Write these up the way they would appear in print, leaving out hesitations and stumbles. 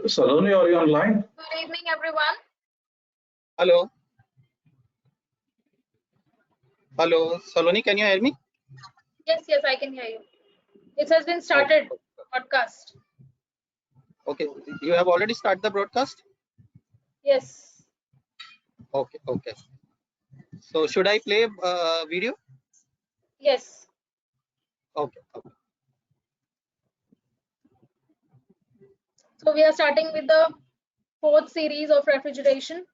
Saloni, are you online? Good evening, everyone. Hello. Hello, Saloni, can you hear me? Yes, I can hear you. It has been started, podcast. Okay, you have already started the broadcast? Yes. Okay. So should I play video? Yes. Okay. So we are starting with the 4th series of refrigeration.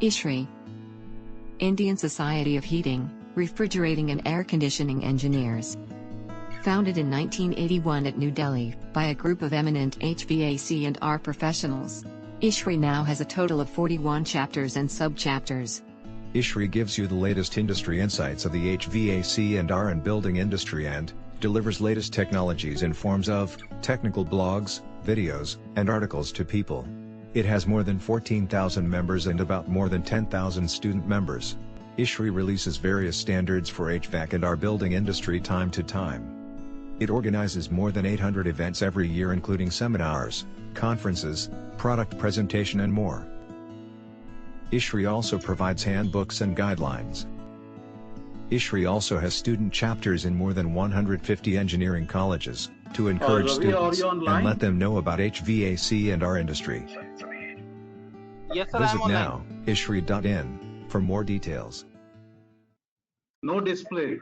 ISHRI, Indian Society of Heating, Refrigerating and Air Conditioning Engineers. Founded in 1981 at New Delhi by a group of eminent HVAC and R professionals, ISHRI now has a total of 41 chapters and sub-chapters. ISHRI gives you the latest industry insights of the HVAC and R and building industry and delivers latest technologies in forms of technical blogs, videos, and articles to people. It has more than 14,000 members and about more than 10,000 student members. ISHRI releases various standards for HVAC and R building industry time to time. It organizes more than 800 events every year, including seminars, conferences, product presentation and more. ISHRI also provides handbooks and guidelines. ISHRI also has student chapters in more than 150 engineering colleges, to encourage Ravi, students are you online? and let them know about HVAC and our industry. Yes, sir, Visit I'm online. now, ishri.in, for more details. No display.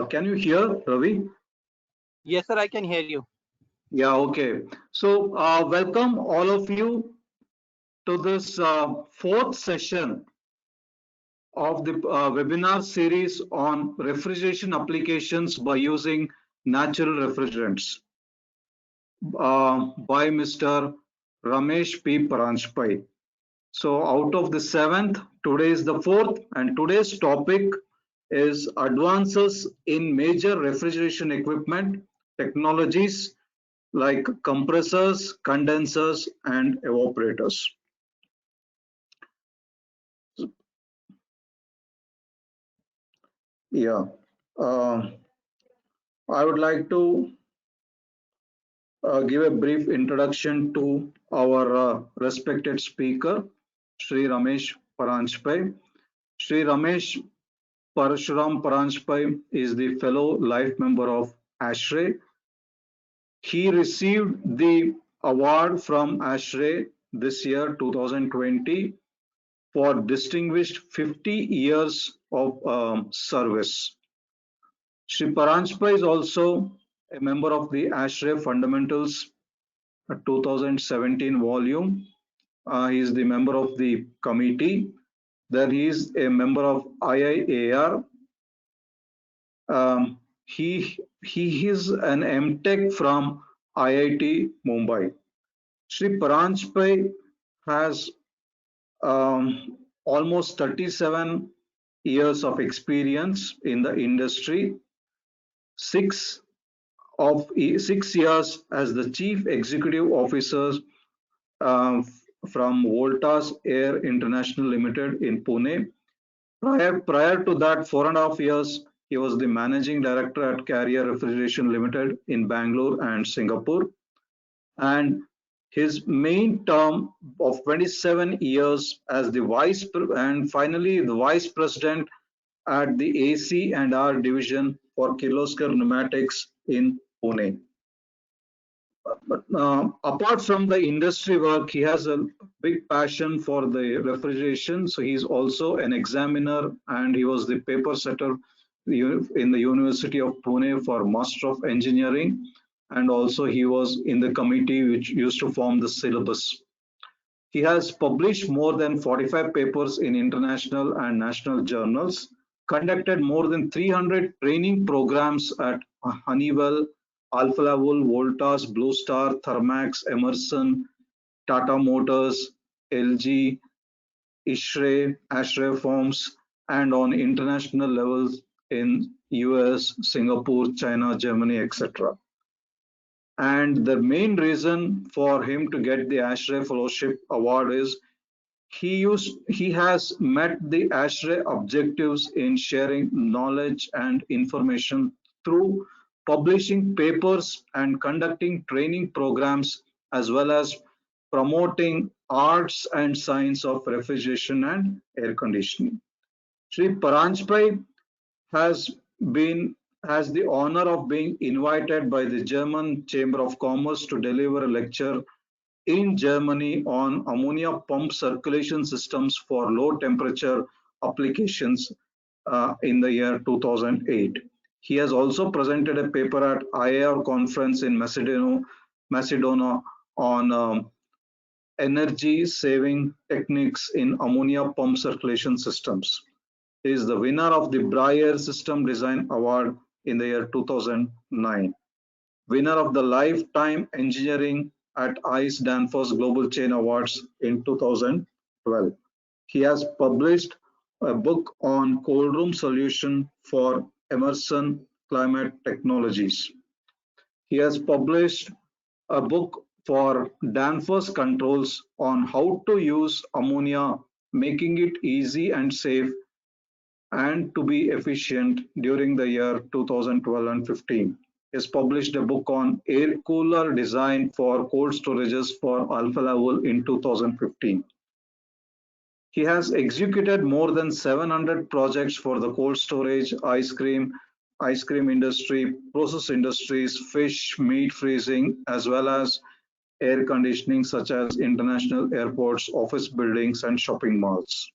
Can you hear Ravi? Yes, sir, I can hear you. Yeah, okay. So, welcome all of you to this 4th session of the webinar series on refrigeration applications by using natural refrigerants by Mr. Ramesh P. Paranjpai. So, out of the 7th, today is the 4th, and today's topic is advances in major refrigeration equipment technologies like compressors, condensers, and evaporators. Yeah, I would like to give a brief introduction to our respected speaker, Sri Ramesh Paranjpai. Sri Ramesh Parashuram Paranjpai is the fellow life member of ASHRAE. He received the award from ASHRAE this year, 2020, for distinguished 50 years of service. Shri Paranjpa is also a member of the ASHRAE Fundamentals 2017 volume. He is the member of the committee. Then he is a member of IIAR. He is an MTech from IIT Mumbai. Shri Paranjpa has almost 37 years of experience in the industry, 6 years as the Chief Executive Officer uh, from Voltas Air International Limited in Pune. Prior to that, 4.5 years, he was the Managing Director at Carrier Refrigeration Limited in Bangalore and Singapore. And his main term of 27 years as the and finally the Vice President at the AC and R division for Kirloskar Pneumatics in Pune. But apart from the industry work, he has a big passion for the refrigeration. So he's also an examiner, and he was the paper setter in the University of Pune for Master of Engineering. And also he was in the committee which used to form the syllabus. He has published more than 45 papers in international and national journals, conducted more than 300 training programs at Honeywell, Alfa Laval, Voltas, Blue Star, Thermax, Emerson, Tata Motors, LG, ASHRAE firms, and on international levels in US, Singapore, China, Germany, etc. And the main reason for him to get the ASHRAE Fellowship Award is he has met the ASHRAE objectives in sharing knowledge and information through publishing papers and conducting training programs, as well as promoting arts and science of refrigeration and air conditioning. Shri Paranjpa has has the honor of being invited by the German Chamber of Commerce to deliver a lecture in Germany on ammonia pump circulation systems for low temperature applications in the year 2008. He has also presented a paper at IAR conference in Macedonia on energy saving techniques in ammonia pump circulation systems. He is the winner of the Braille System Design Award in the year 2009. Winner of the Lifetime Engineering at ICE Danfoss Global Chain Awards in 2012. He has published a book on cold room solution for Emerson Climate Technologies. He has published a book for Danfoss Controls on how to use ammonia, making it easy and safe and to be efficient during the year 2012 and 15. He has published a book on air cooler design for cold storages for Alfa Laval in 2015. He has executed more than 700 projects for the cold storage, ice cream industry, process industries, fish, meat freezing, as well as air conditioning such as international airports, office buildings, and shopping malls.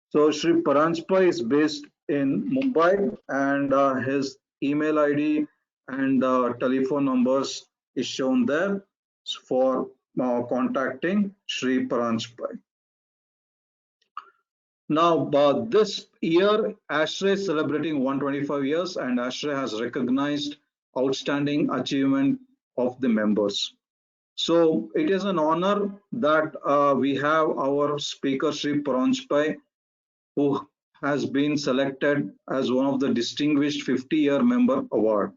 So Shri Paranjpa is based in Mumbai, and his email ID and telephone numbers is shown there for contacting Shri Paranjpa. Now, this year, ASHRAE is celebrating 125 years, and ASHRAE has recognized outstanding achievement of the members. So it is an honor that we have our speaker, Shri Paranjpa, who has been selected as one of the Distinguished 50-Year Member Award.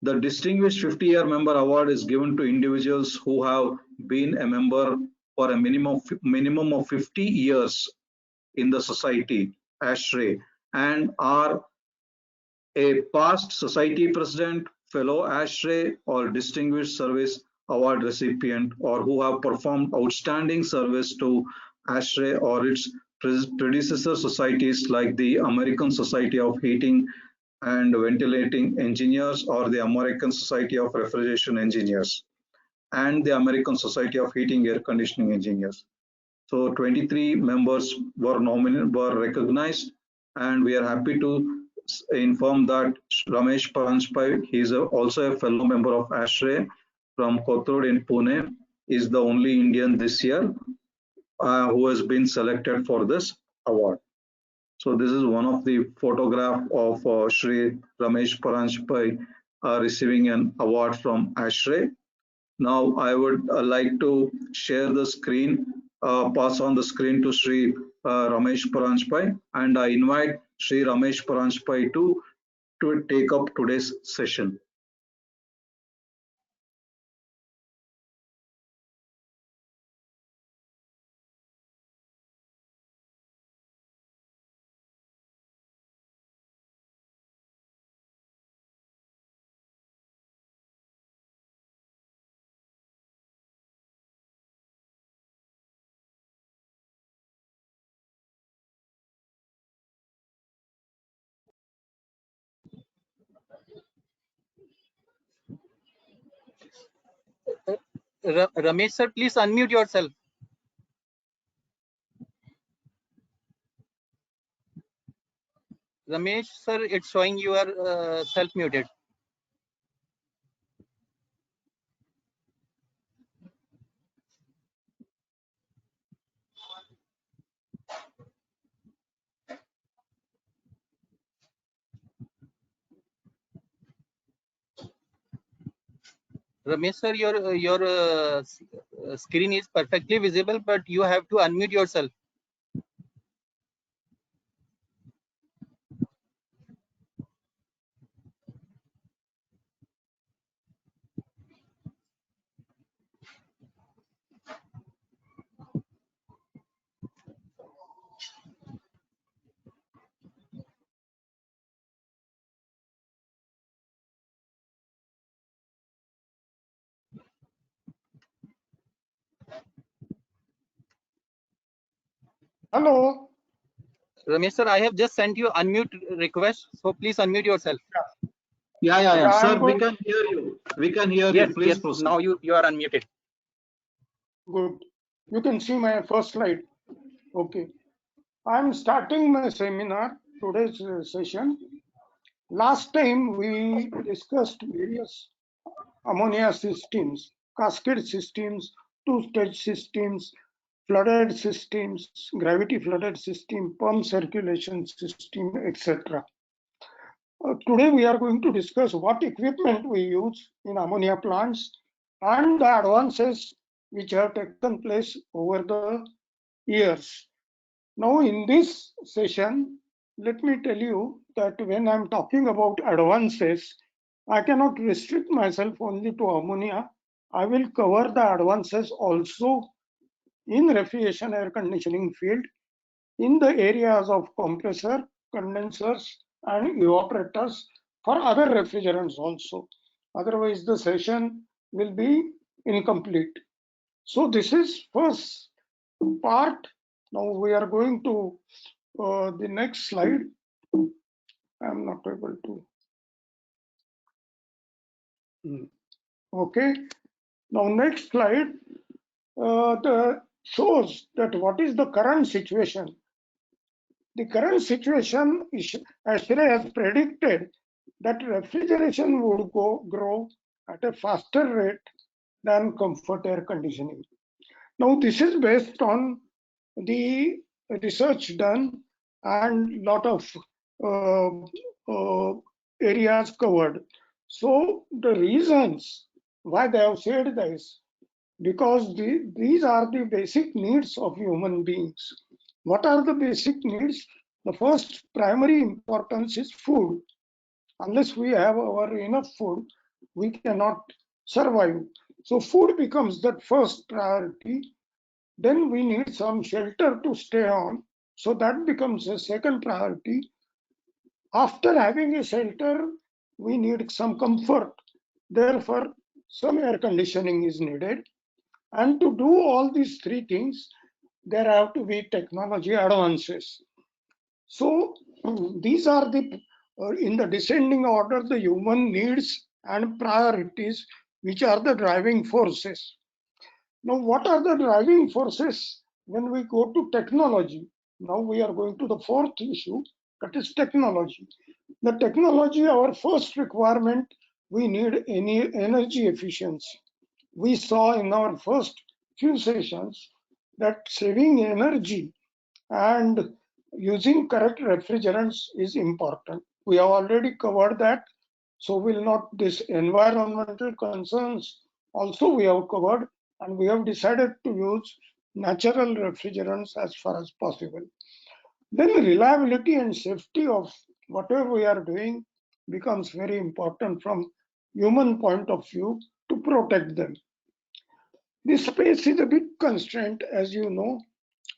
The Distinguished 50-Year Member Award is given to individuals who have been a member for a minimum of 50 years in the society, ASHRAE, and are a past society president, fellow ASHRAE, or distinguished service award recipient, or who have performed outstanding service to ASHRAE or its predecessor societies like the American Society of Heating and Ventilating Engineers, or the American Society of Refrigeration Engineers, and the American Society of Heating Air Conditioning Engineers. So 23 members were recognized, and we are happy to inform that Ramesh Paranjpai, he is also a fellow member of ASHRAE from Kothurod in Pune, is the only Indian this year who has been selected for this award. So this is one of the photograph of Shri Ramesh Paranjpai receiving an award from ASHRAE. Now I would like to share the screen, pass on the screen to Shri Ramesh Paranjpai, and I invite Shri Ramesh Paranjpai to take up today's session. Ramesh sir, please unmute yourself. Ramesh sir, it's showing you are self-muted. Ramesh sir, your screen is perfectly visible, but you have to unmute yourself. Hello. Ramesh sir, I have just sent you unmute request, so please unmute yourself. Yeah. I'm Sir, we good. can hear you. We can hear Yes, you. Please yes. proceed. Now you are unmuted. Good. You can see my first slide. Okay. I'm starting my seminar, today's session. Last time we discussed various ammonia systems, cascade systems, two-stage systems, flooded systems, gravity flooded system, pump circulation system, etc. Today we are going to discuss what equipment we use in ammonia plants and the advances which have taken place over the years. Now in this session, let me tell you that when I'm talking about advances, I cannot restrict myself only to ammonia. I will cover the advances also in refrigeration air conditioning field in the areas of compressor, condensers and evaporators for other refrigerants also. Otherwise the session will be incomplete. So this is first part. Now we are going to the next slide. I'm not able to. Okay. Now next slide shows that what is the current situation. The current situation is, ASHRAE has predicted that refrigeration would grow at a faster rate than comfort air conditioning. Now this is based on the research done and lot of areas covered. So the reasons why they have said this, because these are the basic needs of human beings. What are the basic needs? The first primary importance is food. Unless we have our enough food, we cannot survive. So food becomes that first priority. Then we need some shelter to stay on. So that becomes a second priority. After having a shelter, we need some comfort. Therefore, some air conditioning is needed. And to do all these three things, there have to be technology advances. So these are the, in the descending order, the human needs and priorities, which are the driving forces. Now, what are the driving forces when we go to technology, now we are going to the fourth issue, that is technology. The technology, our first requirement, we need any energy efficiency. We saw in our first few sessions that saving energy and using correct refrigerants is important. We have already covered that, so will not this environmental concerns also we have covered, and we have decided to use natural refrigerants as far as possible. Then reliability and safety of whatever we are doing becomes very important from human point of view to protect them. This space is a big constraint, as you know,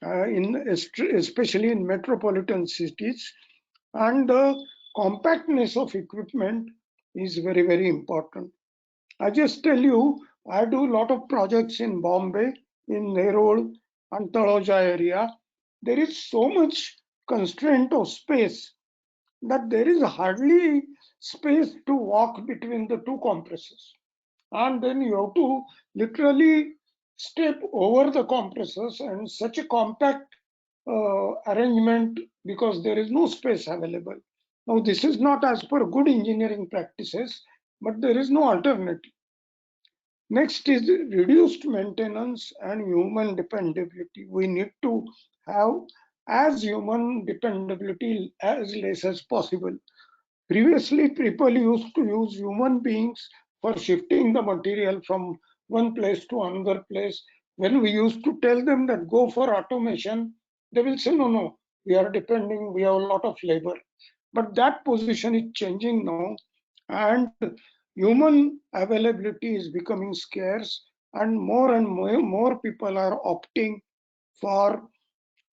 especially in metropolitan cities, and the compactness of equipment is very, very important. I just tell you, I do a lot of projects in Bombay, in Nerol and Taloja area. There is so much constraint of space that there is hardly space to walk between the two compressors. And then you have to literally step over the compressors, and such a compact arrangement because there is no space available. Now, this is not as per good engineering practices, but there is no alternative. Next is reduced maintenance and human dependability. We need to have as human dependability as less as possible. Previously, people used to use human beings for shifting the material from one place to another place. When we used to tell them that go for automation, they will say, no, no, we are depending, we have a lot of labor. But that position is changing now, and human availability is becoming scarce, and more people are opting for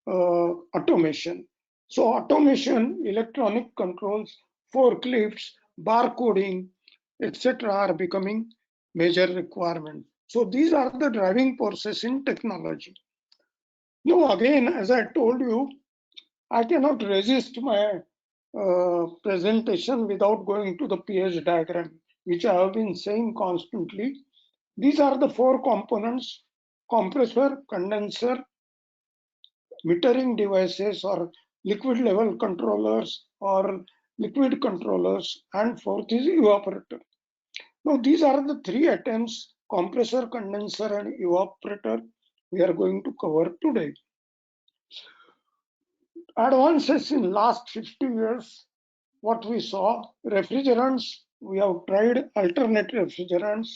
automation. So automation, electronic controls, forklifts, barcoding, etc. are becoming major requirements. So these are the driving forces in technology. Now again, as I told you, I cannot resist my presentation without going to the pH diagram, which I have been saying constantly. These are the four components: compressor, condenser, metering devices or liquid level controllers or liquid controllers, and fourth is evaporator. Now these are the three items: compressor, condenser and evaporator we are going to cover today. Advances in last 50 years, what we saw, refrigerants, we have tried alternate refrigerants.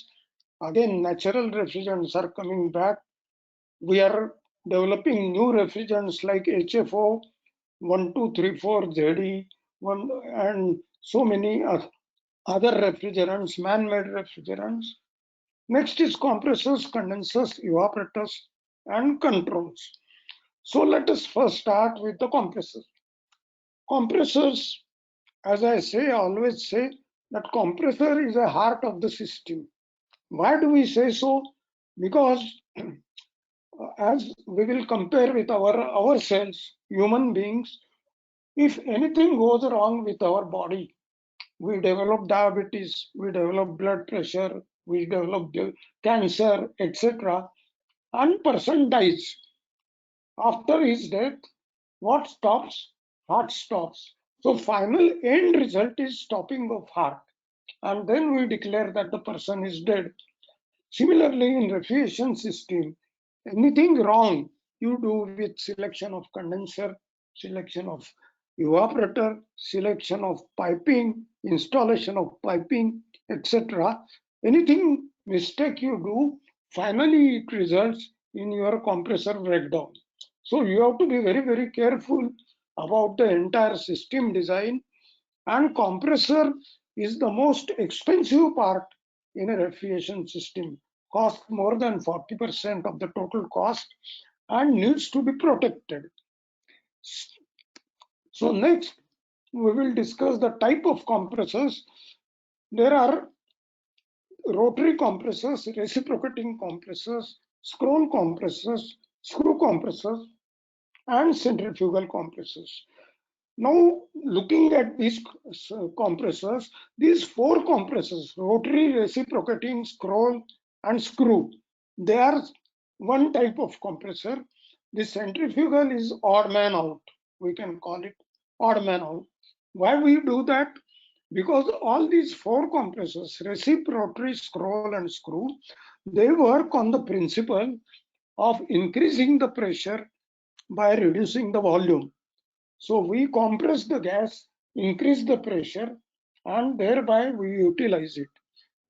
Again, natural refrigerants are coming back. We are developing new refrigerants like HFO, 1234 ZE, and so many other refrigerants, man-made refrigerants. Next is compressors, condensers, evaporators, and controls. So let us first start with the compressors. Compressors, as I say, I always say that compressor is the heart of the system. Why do we say so? Because as we will compare with ourselves, human beings, if anything goes wrong with our body, we develop diabetes, we develop blood pressure, we develop cancer, etc., and person dies. After his death, what stops? Heart stops. So final end result is stopping of heart, and then we declare that the person is dead. Similarly, in refrigeration system, anything wrong you do with selection of condenser, selection of evaporator, selection of piping, installation of piping, etc. Anything mistake you do, finally it results in your compressor breakdown. So you have to be very, very careful about the entire system design, and compressor is the most expensive part in a refrigeration system, costs more than 40% of the total cost and needs to be protected. So next, we will discuss the type of compressors. There are rotary compressors, reciprocating compressors, scroll compressors, screw compressors, and centrifugal compressors. Now, looking at these compressors, these four compressors, rotary, reciprocating, scroll, and screw, they are one type of compressor. This centrifugal is odd man out. We can call it odd man out. Why we do that? Because all these four compressors, reciprocatory, scroll, and screw, they work on the principle of increasing the pressure by reducing the volume. So we compress the gas, increase the pressure, and thereby we utilize it.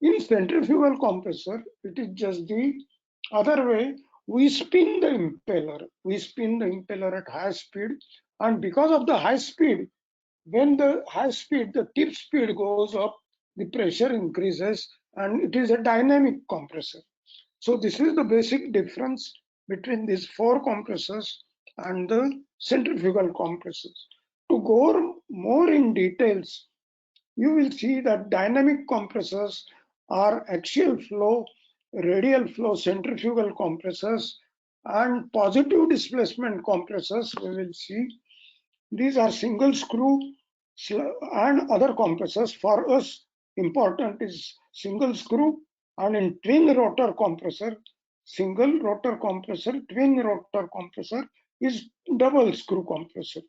In centrifugal compressor, it is just the other way. We spin the impeller. We spin the impeller at high speed, and because of the high speed, when the high speed, the tip speed goes up, the pressure increases, and it is a dynamic compressor. So this is the basic difference between these four compressors and the centrifugal compressors. To go more in details, you will see that dynamic compressors are axial flow, radial flow centrifugal compressors, and positive displacement compressors. We will see these are single screw and other compressors. For us, important is single screw, and in twin rotor compressor, single rotor compressor, twin rotor compressor is double screw compressor.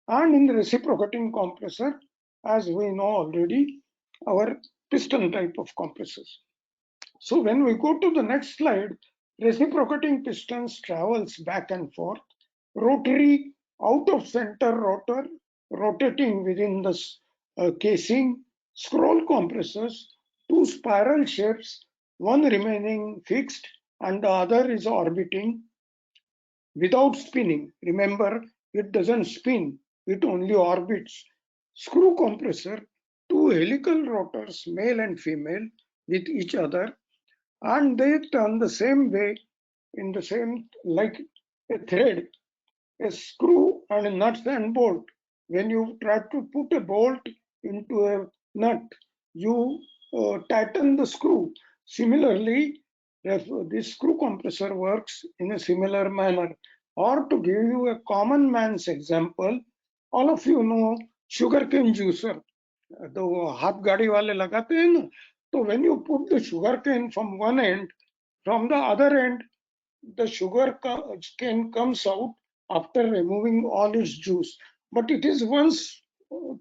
And in the reciprocating compressor, as we know already, our piston type of compressors. So when we go to the next slide, reciprocating pistons travels back and forth, rotary out of center rotor, rotating within the casing, scroll compressors, two spiral shapes, one remaining fixed and the other is orbiting without spinning. Remember, it doesn't spin, it only orbits. Screw compressor, two helical rotors, male and female, with each other, and they turn the same way in the same, like a thread, a screw and a nuts and bolt. When you try to put a bolt into a nut, you tighten the screw. Similarly, this screw compressor works in a similar manner. Or to give you a common man's example, all of you know sugarcane juicer. तो वो हाथ गाड़ी वाले लगाते हैं ना, तो when you put the sugar cane from one end, from the other end the sugar cane comes out after removing all its juice, but it is once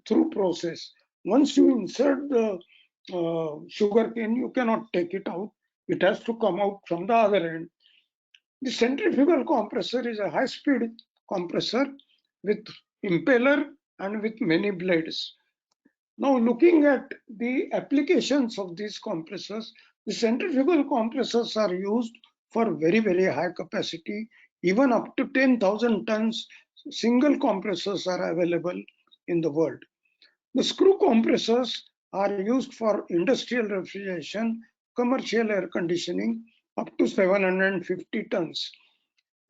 through process. Once you insert the sugar cane, you cannot take it out. It has to come out from the other end. The centrifugal compressor is a high-speed compressor with impeller and with many blades. Now, looking at the applications of these compressors, the centrifugal compressors are used for very, very high capacity, even up to 10,000 tons. Single compressors are available in the world. The screw compressors are used for industrial refrigeration, commercial air conditioning, up to 750 tons.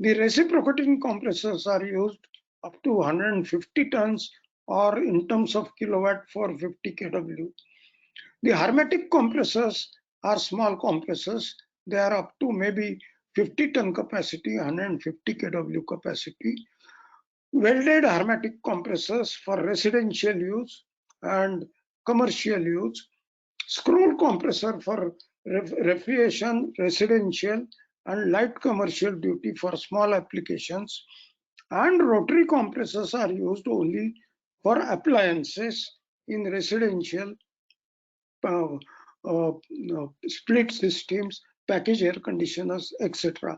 The reciprocating compressors are used up to 150 tons or in terms of kilowatt for 50 kW. The hermetic compressors are small compressors. They are up to maybe 50 ton capacity, 150 kW capacity. Welded hermetic compressors for residential use and commercial use. Scroll compressor for refrigeration, residential and light commercial duty for small applications. And rotary compressors are used only for appliances in residential split systems, package air conditioners, etc.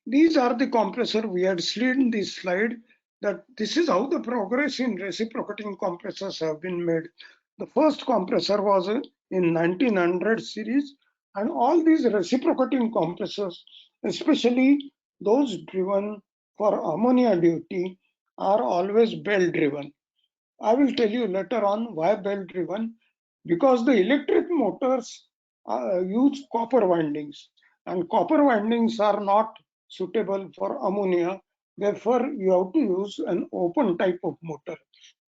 These are the compressor. We had seen this slide that this is how the progress in reciprocating compressors have been made. The first compressor was in 1900 series, and all these reciprocating compressors, especially those driven for ammonia duty, are always belt driven. I will tell you later on why belt driven, because the electric motors use copper windings, and copper windings are not suitable for ammonia. Therefore, you have to use an open type of motor.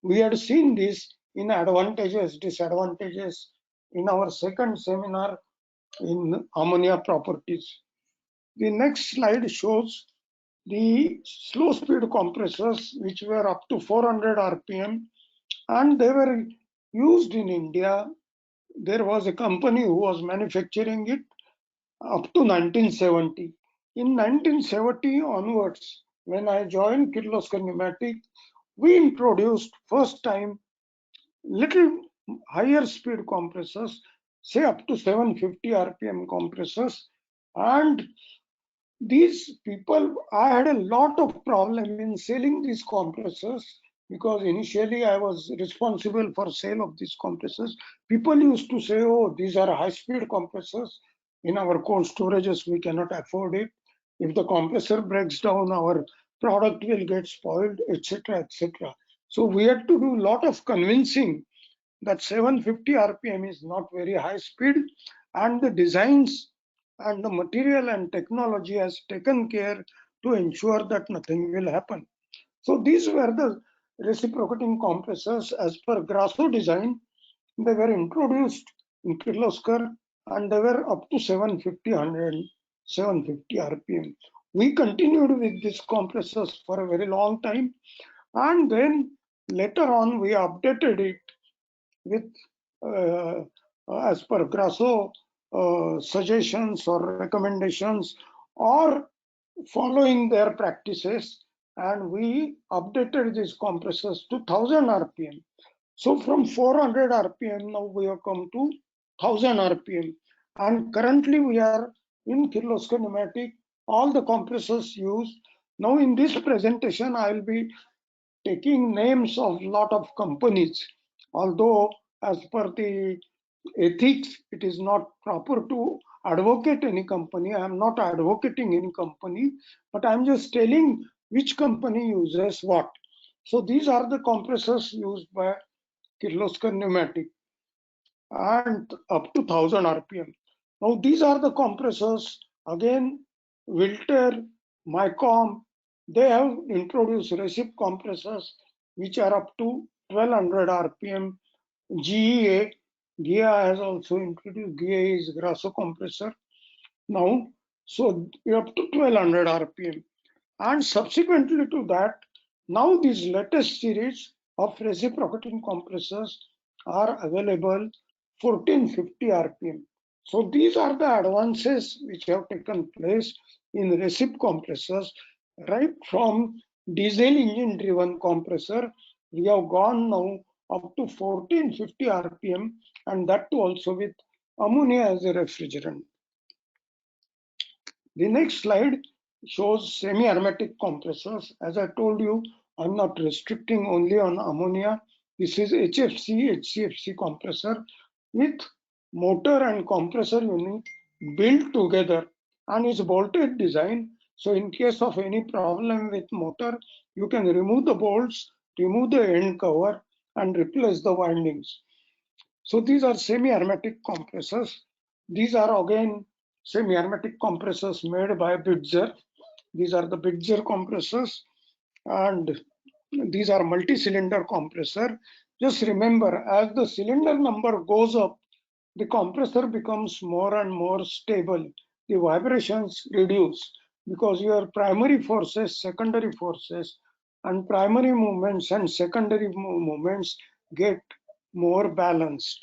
We had seen this in advantages, disadvantages in our second seminar in ammonia properties. The next slide shows the slow speed compressors, which were up to 400 RPM, and they were used in India. There was a company who was manufacturing it, up to 1970. In 1970 onwards, when I joined Kirloskar Pneumatic, we introduced first time little higher speed compressors, say up to 750 RPM compressors. And these people, I had a lot of problem in selling these compressors because initially I was responsible for sale of these compressors. People used to say, oh, these are high speed compressors. In our cold storages, we cannot afford it. If the compressor breaks down, our product will get spoiled, etc., etc. So we had to do a lot of convincing that 750 RPM is not very high speed, and the designs and the material and technology has taken care to ensure that nothing will happen. So these were the reciprocating compressors as per Grasso design. They were introduced in Kirloskar and they were up to 750 RPM. We continued with these compressors for a very long time, and then later on we updated it with as per Grasso suggestions or recommendations or following their practices, and we updated these compressors to 1000 RPM. So from 400 RPM now we have come to 1000 RPM, and currently we are in Kirloskar Pneumatic all the compressors used. Now in this presentation I will be taking names of lot of companies, although as per the ethics it is not proper to advocate any company. I am not advocating any company, but I am just telling which company uses what. So these are the compressors used by Kirloskar Pneumatic and up to 1000 RPM. Now these are the compressors again. Wilter, Mycom, they have introduced recip compressors which are up to 1200 RPM. GEA, GEA has also introduced, GEA is Grasso compressor now, so up to 1200 RPM. And subsequently to that, now these latest series of reciprocating compressors are available 1450 RPM. So these are the advances which have taken place in recip compressors. Right from diesel engine driven compressor, we have gone now up to 1450 RPM, and that too also with ammonia as a refrigerant. The next slide shows semi-aromatic compressors. As I told you, I'm not restricting only on ammonia. This is HFC, HCFC compressor with motor and compressor unit built together, and it's bolted design. So in case of any problem with motor, you can remove the bolts, remove the end cover, and replace the windings. So these are semi-aromatic compressors. These are again semi-aromatic compressors made by Bitzer. These are the Bitzer compressors, and these are multi-cylinder compressor. Just remember, as the cylinder number goes up, the compressor becomes more and more stable. The vibrations reduce because your primary forces, secondary forces, and primary movements and secondary movements get more balanced.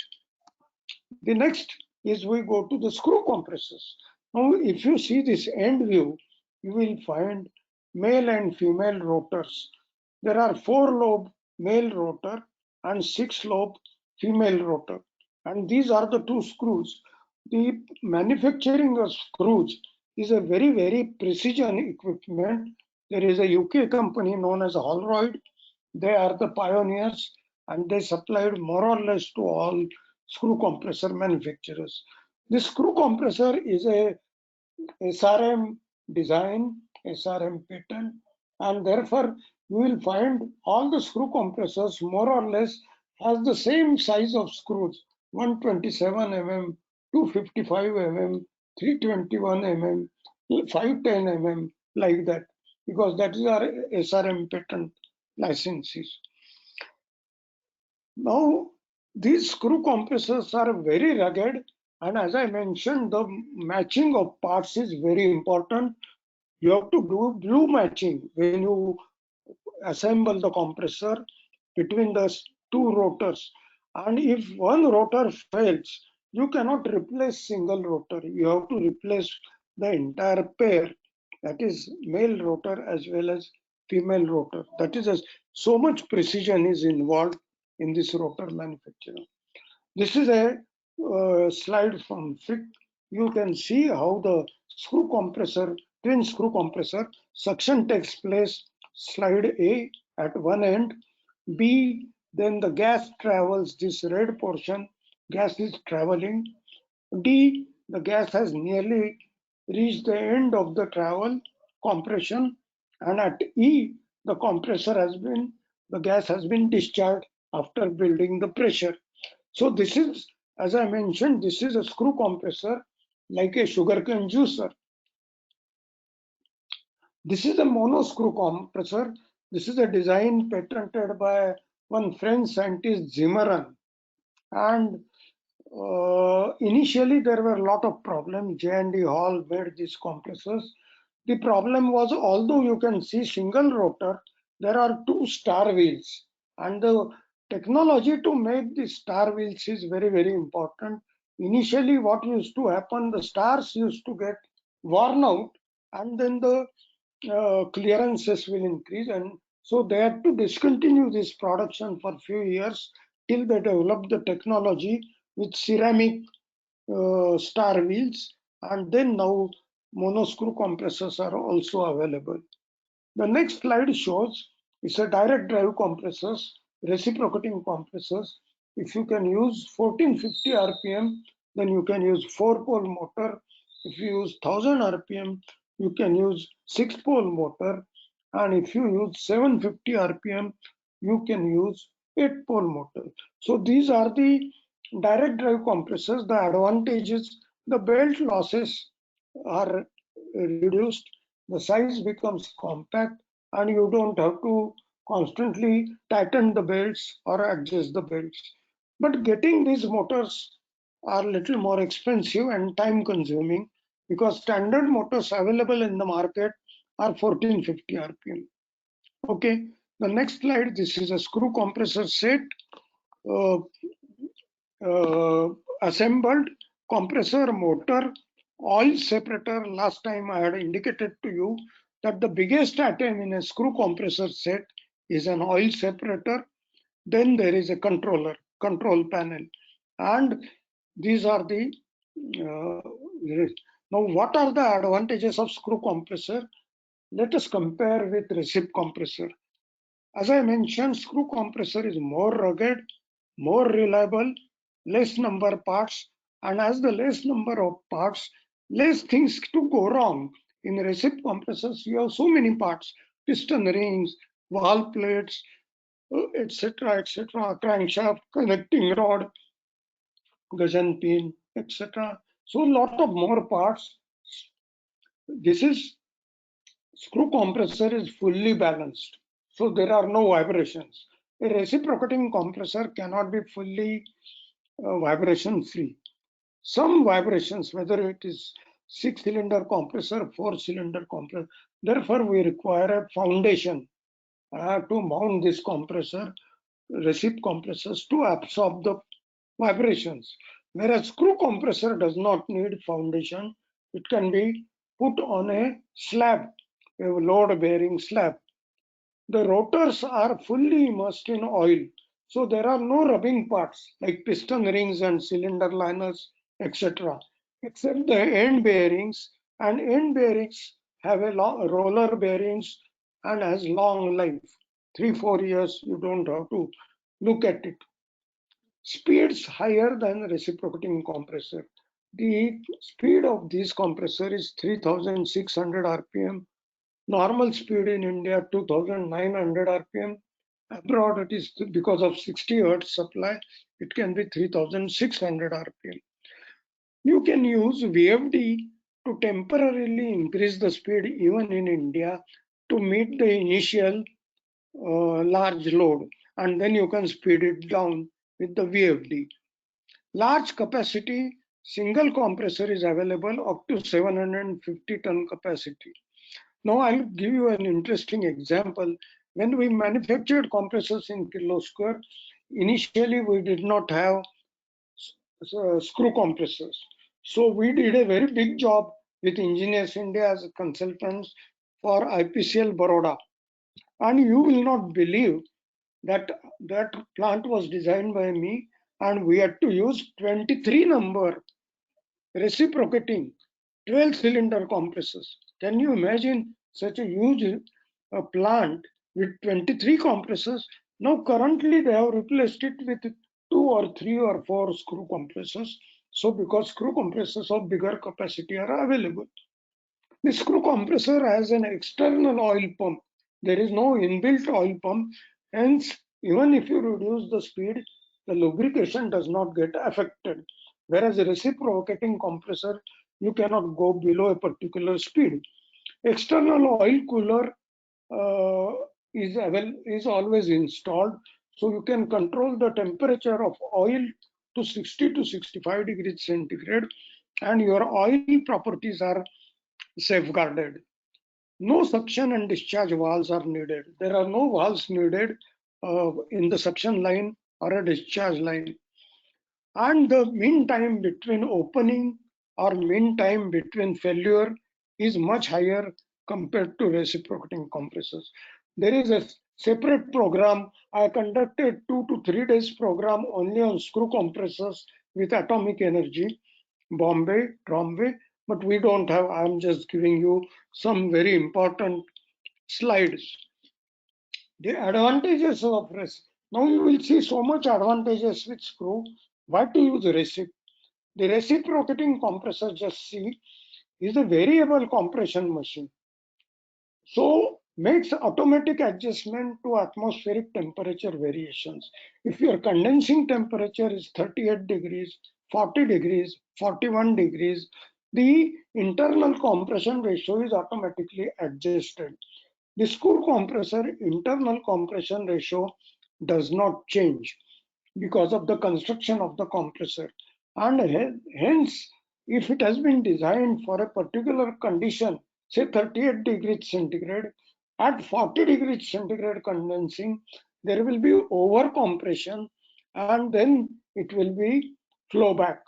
The next is we go to the screw compressors. Now, if you see this end view, you will find male and female rotors. There are 4-lobe male rotor and 6-lobe female rotor. And these are the two screws. The manufacturing of screws is a very, very precision equipment. There is a UK company known as Holroyd. They are the pioneers, and they supplied more or less to all screw compressor manufacturers. This screw compressor is a SRM design, SRM patent, and therefore you will find all the screw compressors more or less has the same size of screws, 127 mm, 255 mm, 321 mm, 510 mm, like that, because that is our SRM patent licenses. Now, these screw compressors are very rugged, and as I mentioned, the matching of parts is very important. You have to do glue matching when you assemble the compressor between the two rotors. And if one rotor fails, you cannot replace single rotor. You have to replace the entire pair, that is male rotor as well as female rotor. That is, so much precision is involved in this rotor manufacture. This is a slide from FIC. You can see how the screw compressor, twin screw compressor, suction takes place, slide A at one end, B, then the gas travels this red portion, gas is traveling. D, the gas has nearly reached the end of the travel compression, and at E, the gas has been discharged after building the pressure. So this is, as I mentioned, this is a screw compressor like a sugarcane juicer. This is a mono screw compressor. This is a design patented by one French scientist, Zimmermann. And initially there were a lot of problems. J&D Hall made these compressors. The problem was, although you can see single rotor, there are two star wheels, and the technology to make the star wheels is very, very important. Initially, what used to happen, the stars used to get worn out, and then the clearances will increase, and so they had to discontinue this production for few years till they developed the technology with ceramic star wheels, and then now mono screw compressors are also available. The next slide shows it's a direct drive compressors, reciprocating compressors. If you can use 1450 RPM, then you can use 4-pole motor. If you use 1000 RPM, you can use 6-pole motor. And if you use 750 RPM, you can use 8-pole motor. So these are the direct drive compressors. The advantages, the belt losses are reduced, the size becomes compact, and you don't have to constantly tighten the belts or adjust the belts. But getting these motors are little more expensive and time consuming, because standard motors available in the market are 1450 RPM. Okay, the next slide, this is a screw compressor set. Uh, Assembled compressor, motor, oil separator. Last time I had indicated to you that the biggest item in a screw compressor set is an oil separator. Then there is a controller, control panel, and these are the now what are the advantages of screw compressor? Let us compare with recip compressor. As I mentioned, screw compressor is more rugged, more reliable, less number parts, and as the less number of parts, less things to go wrong. In recip compressors, you have so many parts: piston rings, valve plates, etc., crankshaft, connecting rod, gudgeon pin, etc. So a lot of more parts. This is screw compressor is fully balanced, so there are no vibrations. A reciprocating compressor cannot be fully vibration free. Some vibrations, whether it is 6-cylinder compressor, 4-cylinder compressor, therefore we require a foundation to mount this compressor, recip compressors, to absorb the vibrations. Whereas screw compressor does not need foundation, it can be put on a slab, a load bearing slab. The rotors are fully immersed in oil, so there are no rubbing parts like piston rings and cylinder liners, etc., except the end bearings, and end bearings have a roller bearings and has long life. 3-4 years, you don't have to look at it. Speeds higher than reciprocating compressor. The speed of this compressor is 3600 RPM. Normal speed in India 2900 RPM. Abroad it is, because of 60 Hertz supply, it can be 3600 RPM. You can use VFD to temporarily increase the speed even in India to meet the initial large load, and then you can speed it down with the VFD. Large capacity single compressor is available up to 750 ton capacity. Now I'll give you an interesting example. When we manufactured compressors in Kirloskar, initially we did not have screw compressors. So we did a very big job with Engineers India as consultants for IPCL Baroda. And you will not believe that that plant was designed by me, and we had to use 23 number reciprocating 12-cylinder compressors. Can you imagine such a huge plant with 23 compressors? Now currently they have replaced it with 2 or 3 or 4 screw compressors. So because screw compressors of bigger capacity are available. The screw compressor has an external oil pump. There is no inbuilt oil pump. Hence, even if you reduce the speed, the lubrication does not get affected. Whereas a reciprocating compressor, you cannot go below a particular speed. External oil cooler is always installed, so you can control the temperature of oil to 60 to 65 degrees centigrade, and your oil properties are safeguarded. No suction and discharge valves are needed. There are no valves needed in the suction line or a discharge line. And the mean time between opening or mean time between failure is much higher compared to reciprocating compressors. There is a separate program. I conducted 2 to 3 days program only on screw compressors with atomic energy, Bombay, Trombay, but we don't have. I'm just giving you some very important slides. The advantages of recip. Now you will see so much advantages with screw. Why to use recip? The reciprocating compressor, just see, is a variable compression machine. So makes automatic adjustment to atmospheric temperature variations. If your condensing temperature is 38 degrees, 40 degrees, 41 degrees, the internal compression ratio is automatically adjusted. The screw compressor internal compression ratio does not change because of the construction of the compressor. And hence, if it has been designed for a particular condition, say 38 degrees centigrade, at 40 degrees centigrade condensing, there will be over compression, and then it will be flow back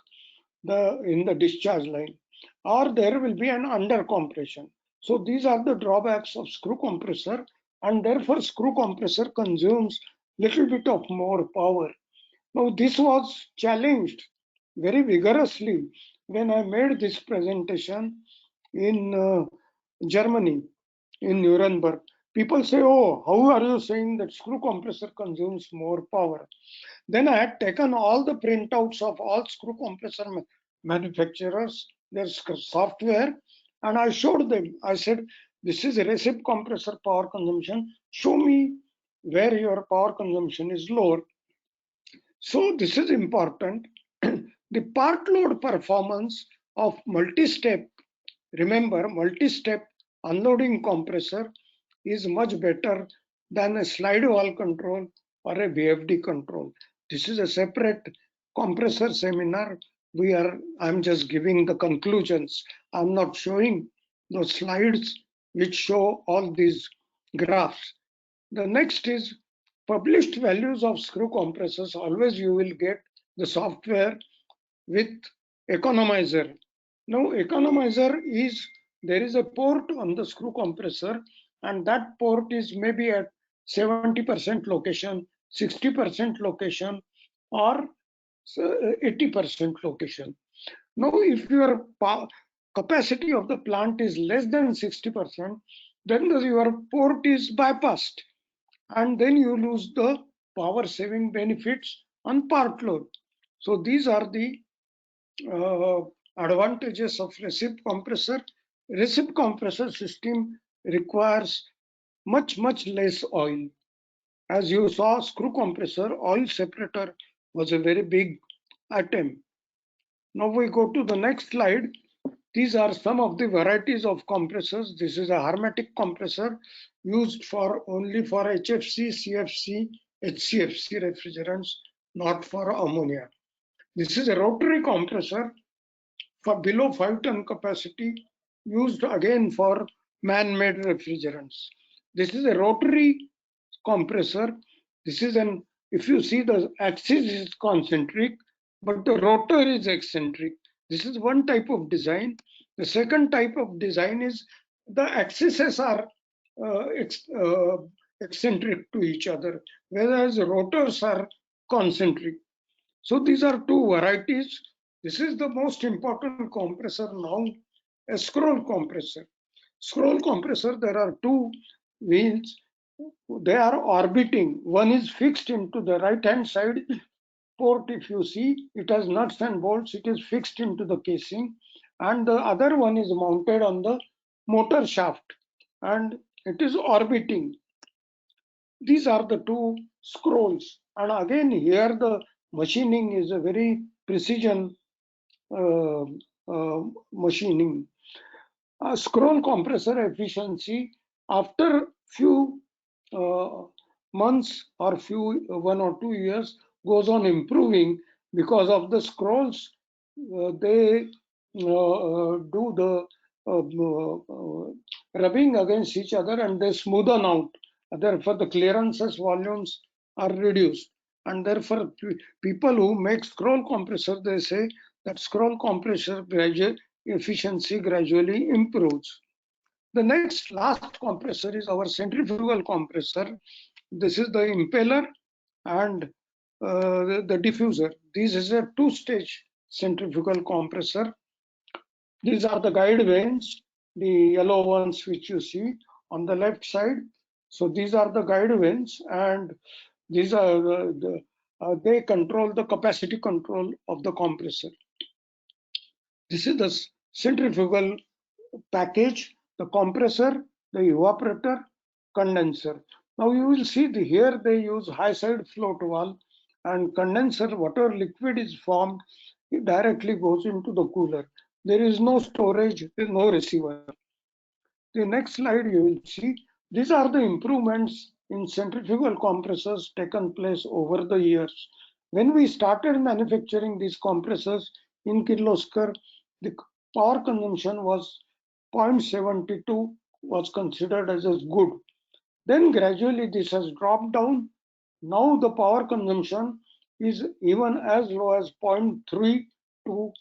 in the discharge line, or there will be an under compression. So these are the drawbacks of screw compressor, and therefore screw compressor consumes little bit of more power. Now this was challenged very vigorously when I made this presentation in Germany, in Nuremberg. People say, oh, how are you saying that screw compressor consumes more power? Then I had taken all the printouts of all screw compressor manufacturers, their software, and I showed them. I said, this is a recip compressor power consumption. Show me where your power consumption is lower. So this is important. The part load performance of multi-step, remember multi-step unloading compressor is much better than a slide valve control or a VFD control. This is a separate compressor seminar. I'm just giving the conclusions. I'm not showing those slides which show all these graphs. The next is published values of screw compressors. Always you will get the software with economizer. Now economizer is, there is a port on the screw compressor, and that port is maybe at 70% location, 60% location, or 80% location. Now if your capacity of the plant is less than 60%, then your port is bypassed, and then you lose the power saving benefits on part load. So these are the advantages of recip compressor. Recip compressor system requires much less oil. As you saw, screw compressor oil separator was a very big item. Now we go to the next slide. These are some of the varieties of compressors. This is a hermetic compressor used for only for HFC, CFC, HCFC refrigerants, not for ammonia. This is a rotary compressor for below 5 ton capacity, used again for man-made refrigerants. This is a rotary compressor. This is if you see the axis is concentric, but the rotor is eccentric. This is one type of design. The second type of design is the axes are eccentric to each other, whereas rotors are concentric. So these are two varieties. This is the most important compressor now, a scroll compressor. Scroll compressor, there are two wheels. They are orbiting. One is fixed into the right-hand side port. If you see, it has nuts and bolts. It is fixed into the casing. And the other one is mounted on the motor shaft. And it is orbiting. These are the two scrolls. And again, here the machining is a very precision machining. Scroll compressor efficiency after few months or 1 or 2 years goes on improving because of the scrolls. They do the rubbing against each other and they smoothen out. Therefore, the clearances volumes are reduced. And therefore, people who make scroll compressor, they say that scroll compressor efficiency gradually improves. The last compressor is our centrifugal compressor. This is the impeller and the diffuser. This is a two-stage centrifugal compressor. These are the guide vanes, the yellow ones which you see on the left side. So these are the guide vanes, and these are they control the capacity control of the compressor. This is the centrifugal package, the compressor, the evaporator, condenser. Now you will see here they use high side float valve, and condenser, whatever liquid is formed, it directly goes into the cooler. There is no storage, there is no receiver. The next slide you will see, these are the improvements in centrifugal compressors taken place over the years. When we started manufacturing these compressors in Kirloskar, the power consumption was 0.72 was considered as good. Then gradually this has dropped down. Now the power consumption is even as low as 0.32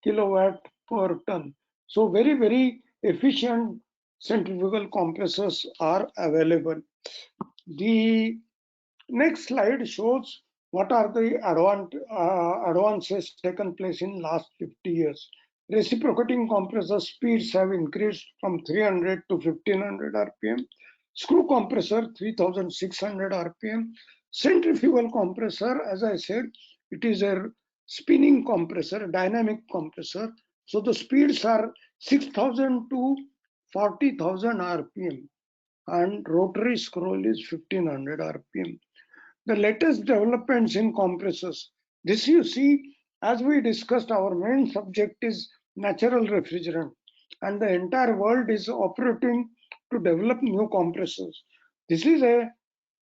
kilowatt per ton. So very, very efficient centrifugal compressors are available. The next slide shows what are the advances taken place in last 50 years. Reciprocating compressor speeds have increased from 300 to 1500 RPM. Screw compressor 3600 RPM. Centrifugal compressor, as I said, it is a spinning compressor, dynamic compressor. So the speeds are 6000 to 40,000 RPM, and rotary scroll is 1500 RPM. The latest developments in compressors. This you see, as we discussed, our main subject is natural refrigerant, and the entire world is operating to develop new compressors. This is a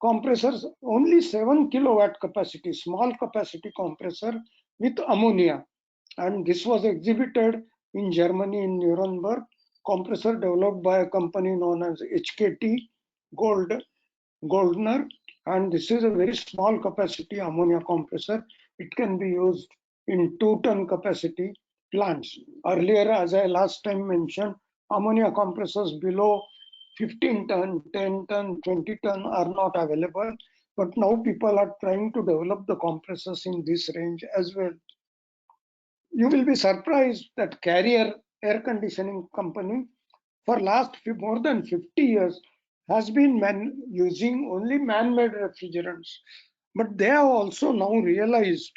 compressor, only 7 kilowatt capacity, small capacity compressor with ammonia. And this was exhibited in Germany in Nuremberg. Compressor developed by a company known as HKT Goldner, and this is a very small capacity ammonia compressor. It can be used in 2-ton capacity plants. Earlier, as I last time mentioned, ammonia compressors below 15 ton, 10 ton, 20 ton are not available, but now people are trying to develop the compressors in this range as well. You will be surprised that Carrier air conditioning company for last more than 50 years has been using only man-made refrigerants. But they have also now realized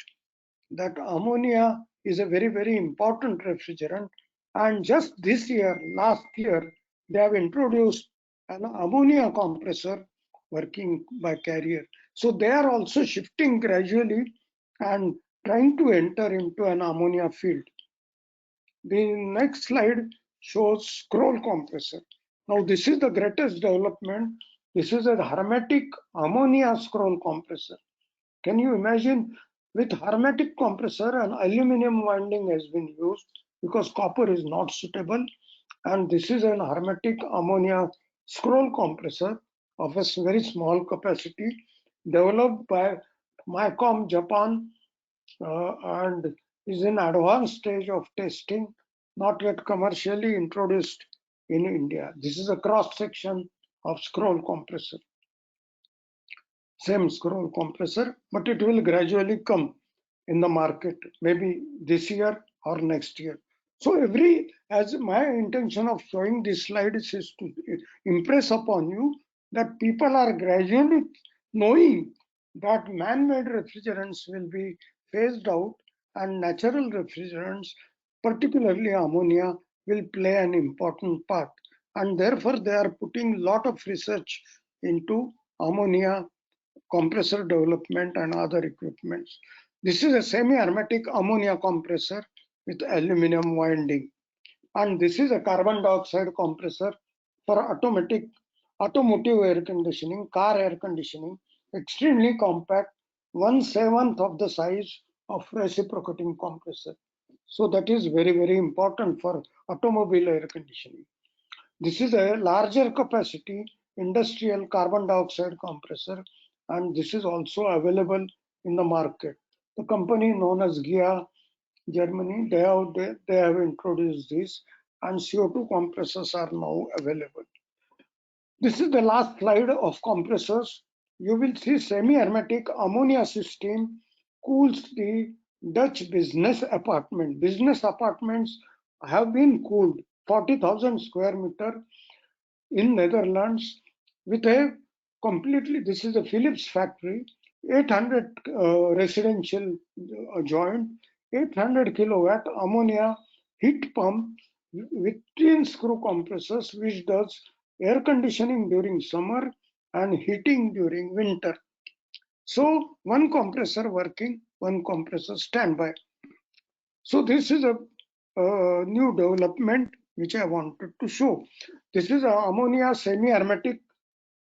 that ammonia is a very, very important refrigerant. And just this year, last year, they have introduced an ammonia compressor working by Carrier. So they are also shifting gradually and trying to enter into an ammonia field. The next slide shows scroll compressor. Now this is the greatest development. This is a hermetic ammonia scroll compressor. Can you imagine? With hermetic compressor, an aluminum winding has been used because copper is not suitable. And this is an hermetic ammonia scroll compressor of a very small capacity developed by MICOM Japan and is in advanced stage of testing, not yet commercially introduced in India. This is a cross section of scroll compressor. Same scroll compressor, but it will gradually come in the market, maybe this year or next year. So as my intention of showing this slide is to impress upon you that people are gradually knowing that man-made refrigerants will be phased out and natural refrigerants, particularly ammonia, will play an important part. And therefore, they are putting a lot of research into ammonia compressor development and other equipments. This is a semi-hermetic ammonia compressor with aluminum winding. And this is a carbon dioxide compressor for automotive air conditioning, car air conditioning, extremely compact, 1/7 of the size of reciprocating compressor. So that is very, very important for automobile air conditioning. This is a larger capacity industrial carbon dioxide compressor, and this is also available in the market. The company known as GEA Germany, they have introduced this, and CO2 compressors are now available. This is the last slide of compressors. You will see semi-hermetic ammonia system cools the Dutch business apartment. Business apartments have been cooled 40,000 square meter in Netherlands with a completely, this is a Philips factory, 800 residential joint, 800 kilowatt ammonia heat pump with twin screw compressors, which does air conditioning during summer and heating during winter. So one compressor working, one compressor standby. So this is a new development which I wanted to show. This is an ammonia semi-hermetic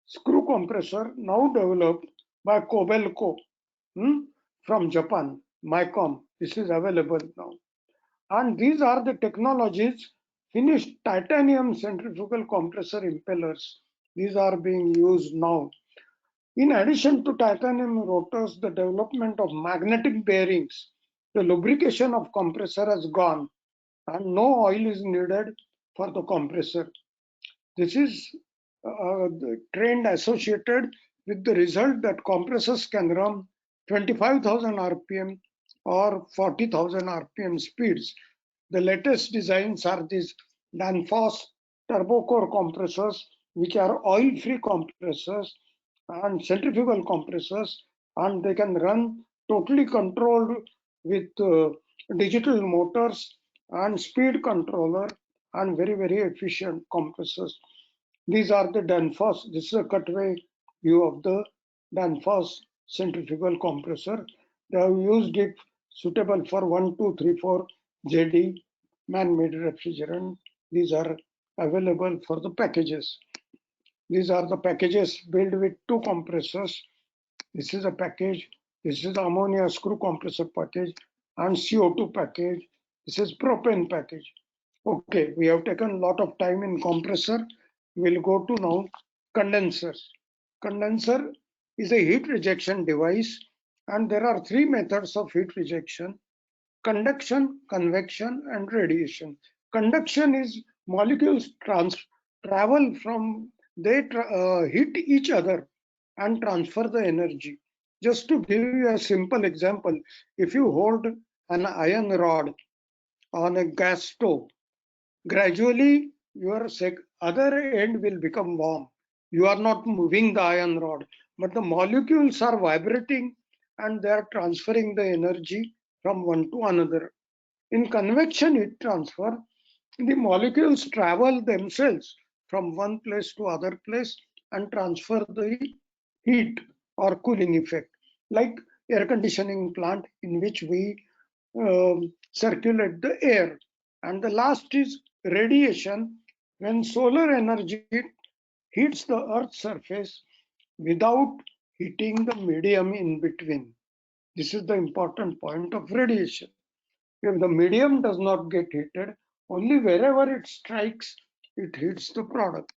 screw compressor now developed by Kobelco from Japan, MICOM. This is available now. And these are the technologies, finished titanium centrifugal compressor impellers. These are being used now. In addition to titanium rotors, the development of magnetic bearings, the lubrication of compressor has gone and no oil is needed for the compressor. This is the trend associated with the result that compressors can run 25,000 RPM or 40,000 RPM speeds. The latest designs are these Danfoss turbocore compressors, which are oil-free compressors and centrifugal compressors, and they can run totally controlled with digital motors and speed controller and very, very efficient compressors. These are the Danfoss. This is a cutaway view of the Danfoss centrifugal compressor. They have used it suitable for 1, 2, 3, 4 JD man-made refrigerant. These are available for the packages. These are the packages built with 2 compressors. This is a package. This is ammonia screw compressor package and CO2 package. This is propane package. Okay, we have taken a lot of time in compressor. We'll go to now condensers. Condenser is a heat rejection device, and there are 3 methods of heat rejection: conduction, convection, and radiation. Conduction is molecules travel from, they hit each other and transfer the energy. Just to give you a simple example, if you hold an iron rod on a gas stove, gradually your other end will become warm. You are not moving the iron rod, but the molecules are vibrating and they are transferring the energy from one to another. In convection heat transfer, the molecules travel themselves from one place to other place and transfer the heat or cooling effect, like air conditioning plant in which we circulate the air. And the last is radiation, when solar energy heats the Earth's surface without heating the medium in between. This is the important point of radiation. If the medium does not get heated, only wherever it strikes, it heats the product.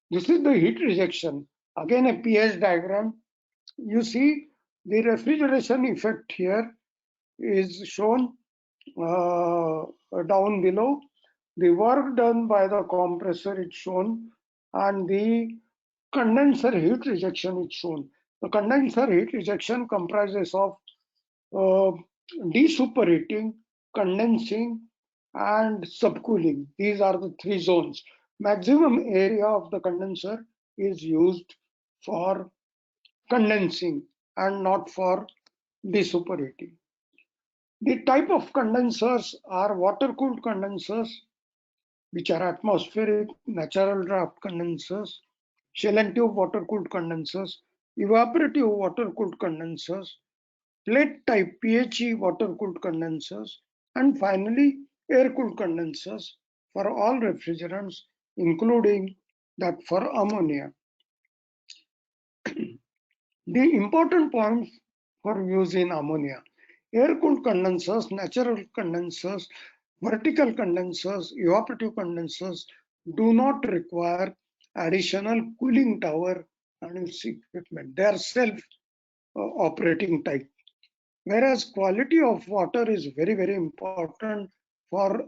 This is the heat rejection. Again, a pH diagram. You see the refrigeration effect here is shown down below. The work done by the compressor is shown, and the condenser heat rejection is shown. The condenser heat rejection comprises of desuperheating, condensing, and subcooling. These are the three zones. Maximum area of the condenser is used for condensing and not for desuperheating. The type of condensers are water-cooled condensers, which are atmospheric natural draft condensers, shell and tube water-cooled condensers, evaporative water-cooled condensers, plate type PHE water-cooled condensers, and finally air-cooled condensers for all refrigerants, including that for ammonia. The important points for use in ammonia: air-cooled condensers, natural condensers, vertical condensers, evaporative condensers do not require additional cooling tower and its equipment. They are self-operating type. Whereas quality of water is very, very important for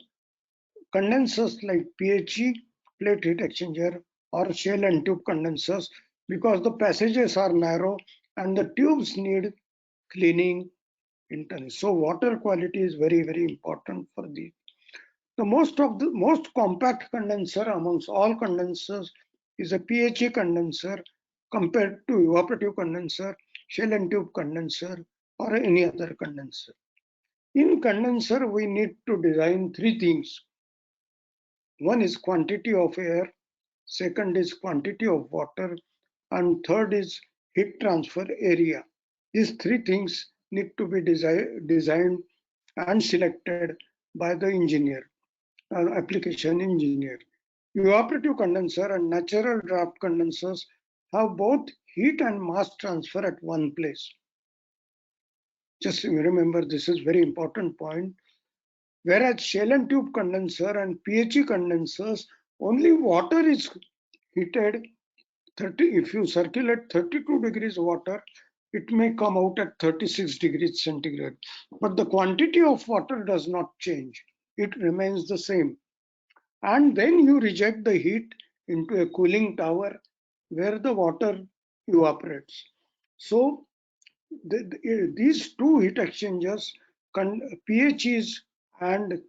condensers like PHE, plate heat exchanger, or shell and tube condensers, because the passages are narrow and the tubes need cleaning internally. So water quality is very, very important for these. The most compact condenser amongst all condensers is a PHE condenser compared to evaporative condenser, shell and tube condenser, or any other condenser. In condenser, we need to design three things. One is quantity of air, second is quantity of water, and third is heat transfer area. These three things need to be designed and selected by the engineer, application engineer. Evaporative condenser and natural draft condensers have both heat and mass transfer at one place. Just remember, this is very important point. Whereas shell and tube condenser and PHE condensers, only water is heated 30. If you circulate 32 degrees water, it may come out at 36 degrees centigrade. But the quantity of water does not change. It remains the same. And then you reject the heat into a cooling tower where the water evaporates. So these two heat exchangers, PHEs and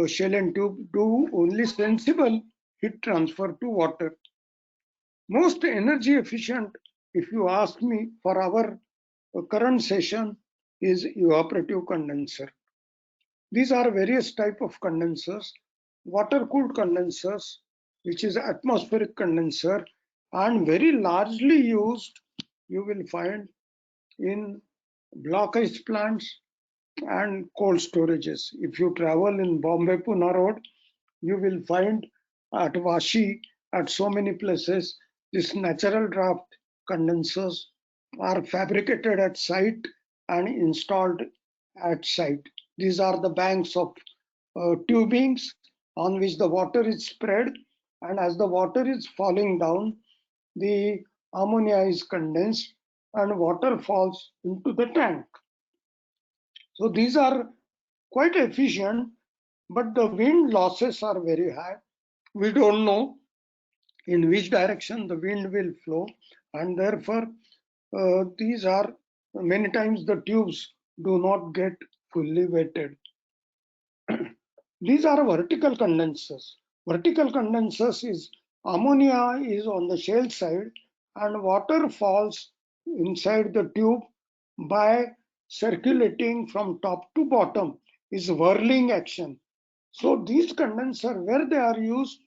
shell and tube, do only sensible heat transfer to water. Most energy efficient, if you ask me, for our current session is evaporative condenser. These are various type of condensers: water-cooled condensers, which is atmospheric condenser, and very largely used, you will find in block ice plants and cold storages. If you travel in Bombay Pune Road, you will find at Vashi, at so many places, these natural draft condensers are fabricated at site and installed at site. These are the banks of tubings on which the water is spread, and as the water is falling down, the ammonia is condensed and water falls into the tank. So these are quite efficient, but the wind losses are very high. We don't know in which direction the wind will flow, and therefore these are many times the tubes do not get fully wetted. These are vertical condensers. Vertical condensers is ammonia is on the shell side and water falls inside the tube by circulating from top to bottom, is whirling action. So these condensers, where they are used,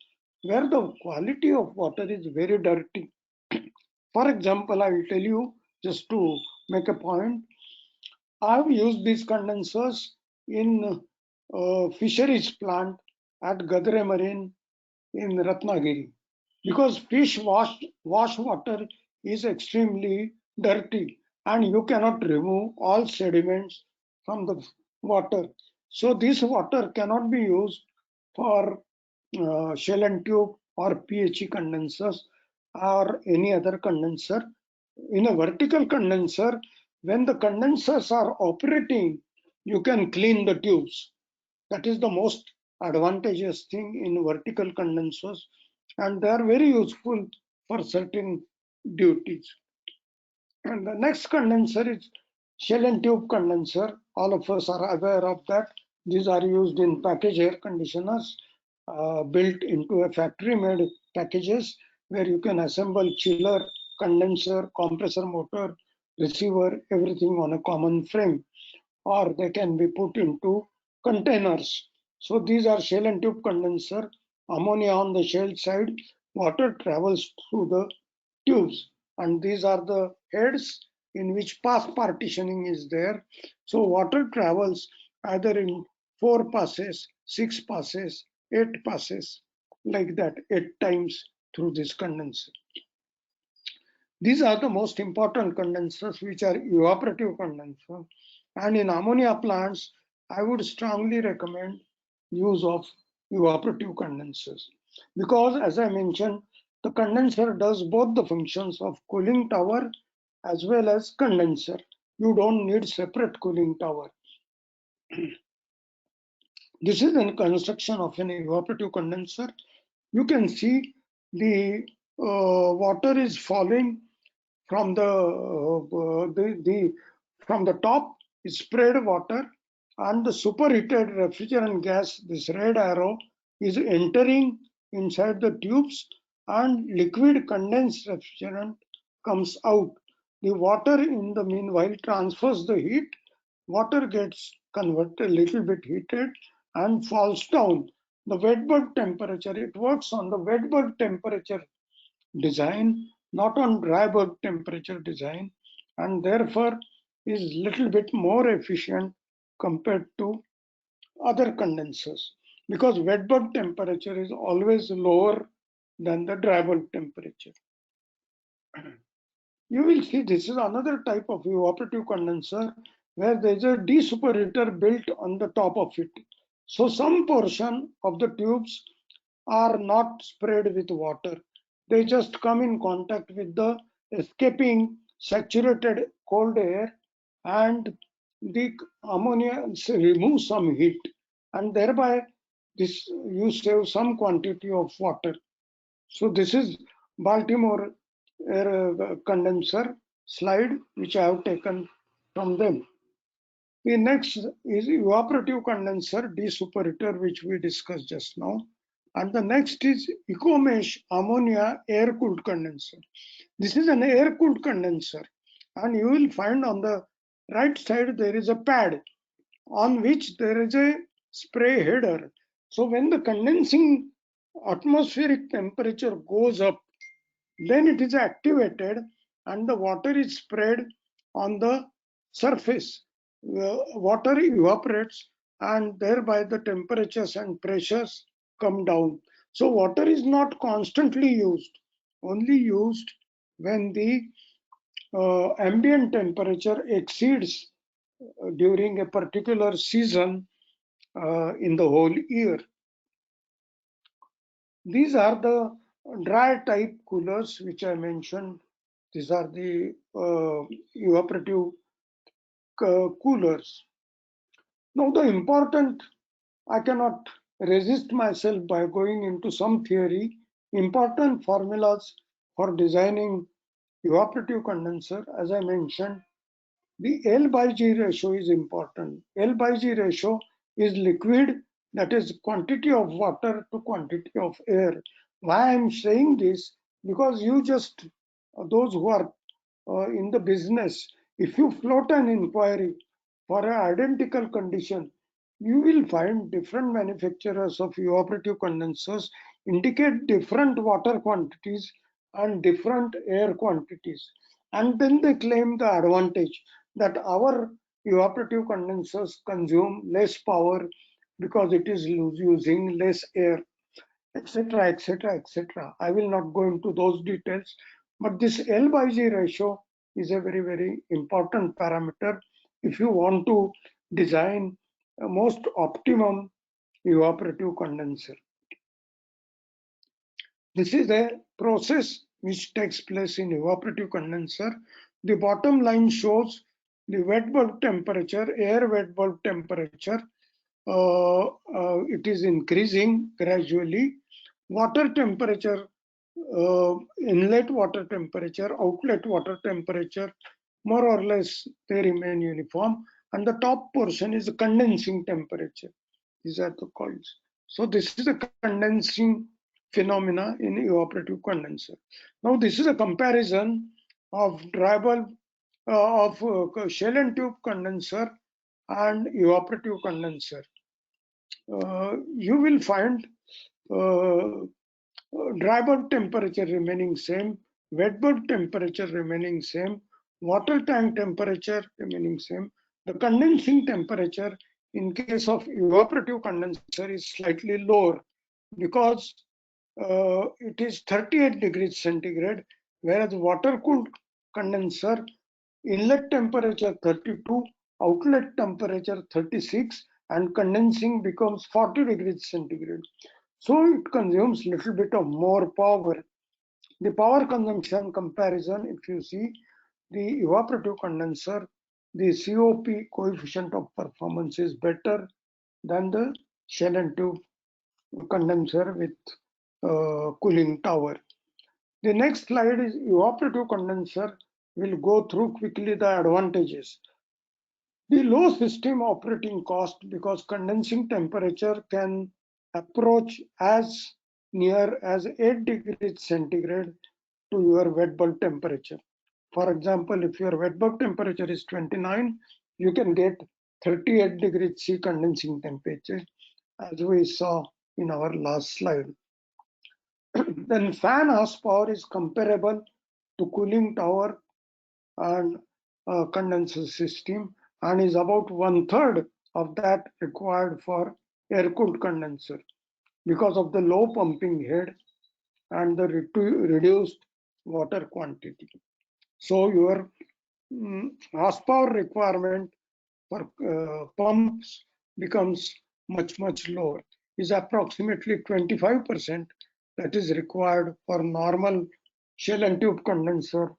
where the quality of water is very dirty. For example, I will tell you just to make a point. I have used these condensers in fisheries plant at Gadre Marine in Ratnagiri, because fish wash water is extremely dirty and you cannot remove all sediments from the water. So this water cannot be used for shell and tube or PHE condensers or any other condenser. In a vertical condenser, when the condensers are operating, you can clean the tubes. That is the most advantageous thing in vertical condensers, and they are very useful for certain duties. And the next condenser is shell and tube condenser. All of us are aware of that. These are used in package air conditioners, built into a factory-made packages where you can assemble chiller, condenser, compressor motor, receiver, everything on a common frame, or they can be put into containers. So these are shell and tube condenser. Ammonia on the shell side, water travels through the tubes, and these are the heads in which pass partitioning is there. So water travels either in 4 passes, 6 passes, 8 passes, like that, 8 times through this condenser. These are the most important condensers, which are evaporative condensers. And in ammonia plants, I would strongly recommend use of evaporative condensers, because as I mentioned, the condenser does both the functions of cooling tower as well as condenser. You don't need separate cooling tower. This is a construction of an evaporative condenser. You can see the water is falling from from the top is sprayed water, and the superheated refrigerant gas, this red arrow, is entering inside the tubes, and liquid condensed refrigerant comes out. The water in the meanwhile transfers the heat. Water gets converted, a little bit heated, and falls down. The wet bulb temperature, it works on the wet bulb temperature design, not on dry bulb temperature design, and therefore is little bit more efficient compared to other condensers, because wet bulb temperature is always lower than the dry bulb temperature. You will see this is another type of evaporative condenser where there is a de-superheater built on the top of it. So some portion of the tubes are not sprayed with water. They just come in contact with the escaping saturated cold air, and the ammonia removes some heat, and thereby this you save some quantity of water. So this is Baltimore condenser slide which I have taken from them. The next is evaporative condenser de-superheater, which we discussed just now. And the next is EcoMesh ammonia air-cooled condenser. This is an air-cooled condenser, and you will find on the right side there is a pad on which there is a spray header. So when the condensing atmospheric temperature goes up, then it is activated and the water is sprayed on the surface. Water evaporates, and thereby the temperatures and pressures come down. So water is not constantly used, only used when the ambient temperature exceeds during a particular season in the whole year. These are the dry type coolers which I mentioned. These are the evaporative coolers. Now the important, I cannot resist myself by going into some theory, important formulas for designing evaporative condenser. As I mentioned, the L by G ratio is important. L by G ratio is liquid, that is quantity of water to quantity of air. Why I'm saying this? Because you just, those who are in the business, if you float an inquiry for an identical condition, you will find different manufacturers of evaporative condensers indicate different water quantities and different air quantities. And then they claim the advantage that our evaporative condensers consume less power because it is using less air, etc., etc., etc. I will not go into those details, but this L by G ratio is a very, very important parameter if you want to design a most optimum evaporative condenser. This is a process which takes place in evaporative condenser. The bottom line shows the wet bulb temperature, air wet bulb temperature, it is increasing gradually. Water temperature, inlet water temperature, outlet water temperature, more or less they remain uniform. And the top portion is the condensing temperature. These are the coils. So this is a condensing phenomena in evaporative condenser. Now this is a comparison of dry bulb shell and tube condenser and evaporative condenser. You will find dry bulb temperature remaining same, wet bulb temperature remaining same, water tank temperature remaining same. The condensing temperature in case of evaporative condenser is slightly lower because it is 38 degrees centigrade, whereas water cooled condenser inlet temperature 32, outlet temperature 36, and condensing becomes 40 degrees centigrade. So it consumes little bit of more power. The power consumption comparison, if you see the evaporative condenser, the COP coefficient of performance is better than the shell and tube condenser with cooling tower. The next slide is evaporative condenser. Will go through quickly the advantages. The low system operating cost because condensing temperature can approach as near as 8 degrees centigrade to your wet bulb temperature. For example, if your wet bulb temperature is 29, you can get 38 degrees C condensing temperature, as we saw in our last slide. Then fan horsepower is comparable to cooling tower and condenser system and is about 1/3 of that required for air-cooled condenser because of the low pumping head and the reduced water quantity. So your horsepower requirement for pumps becomes much lower, is approximately 25% that is required for normal shell and tube condenser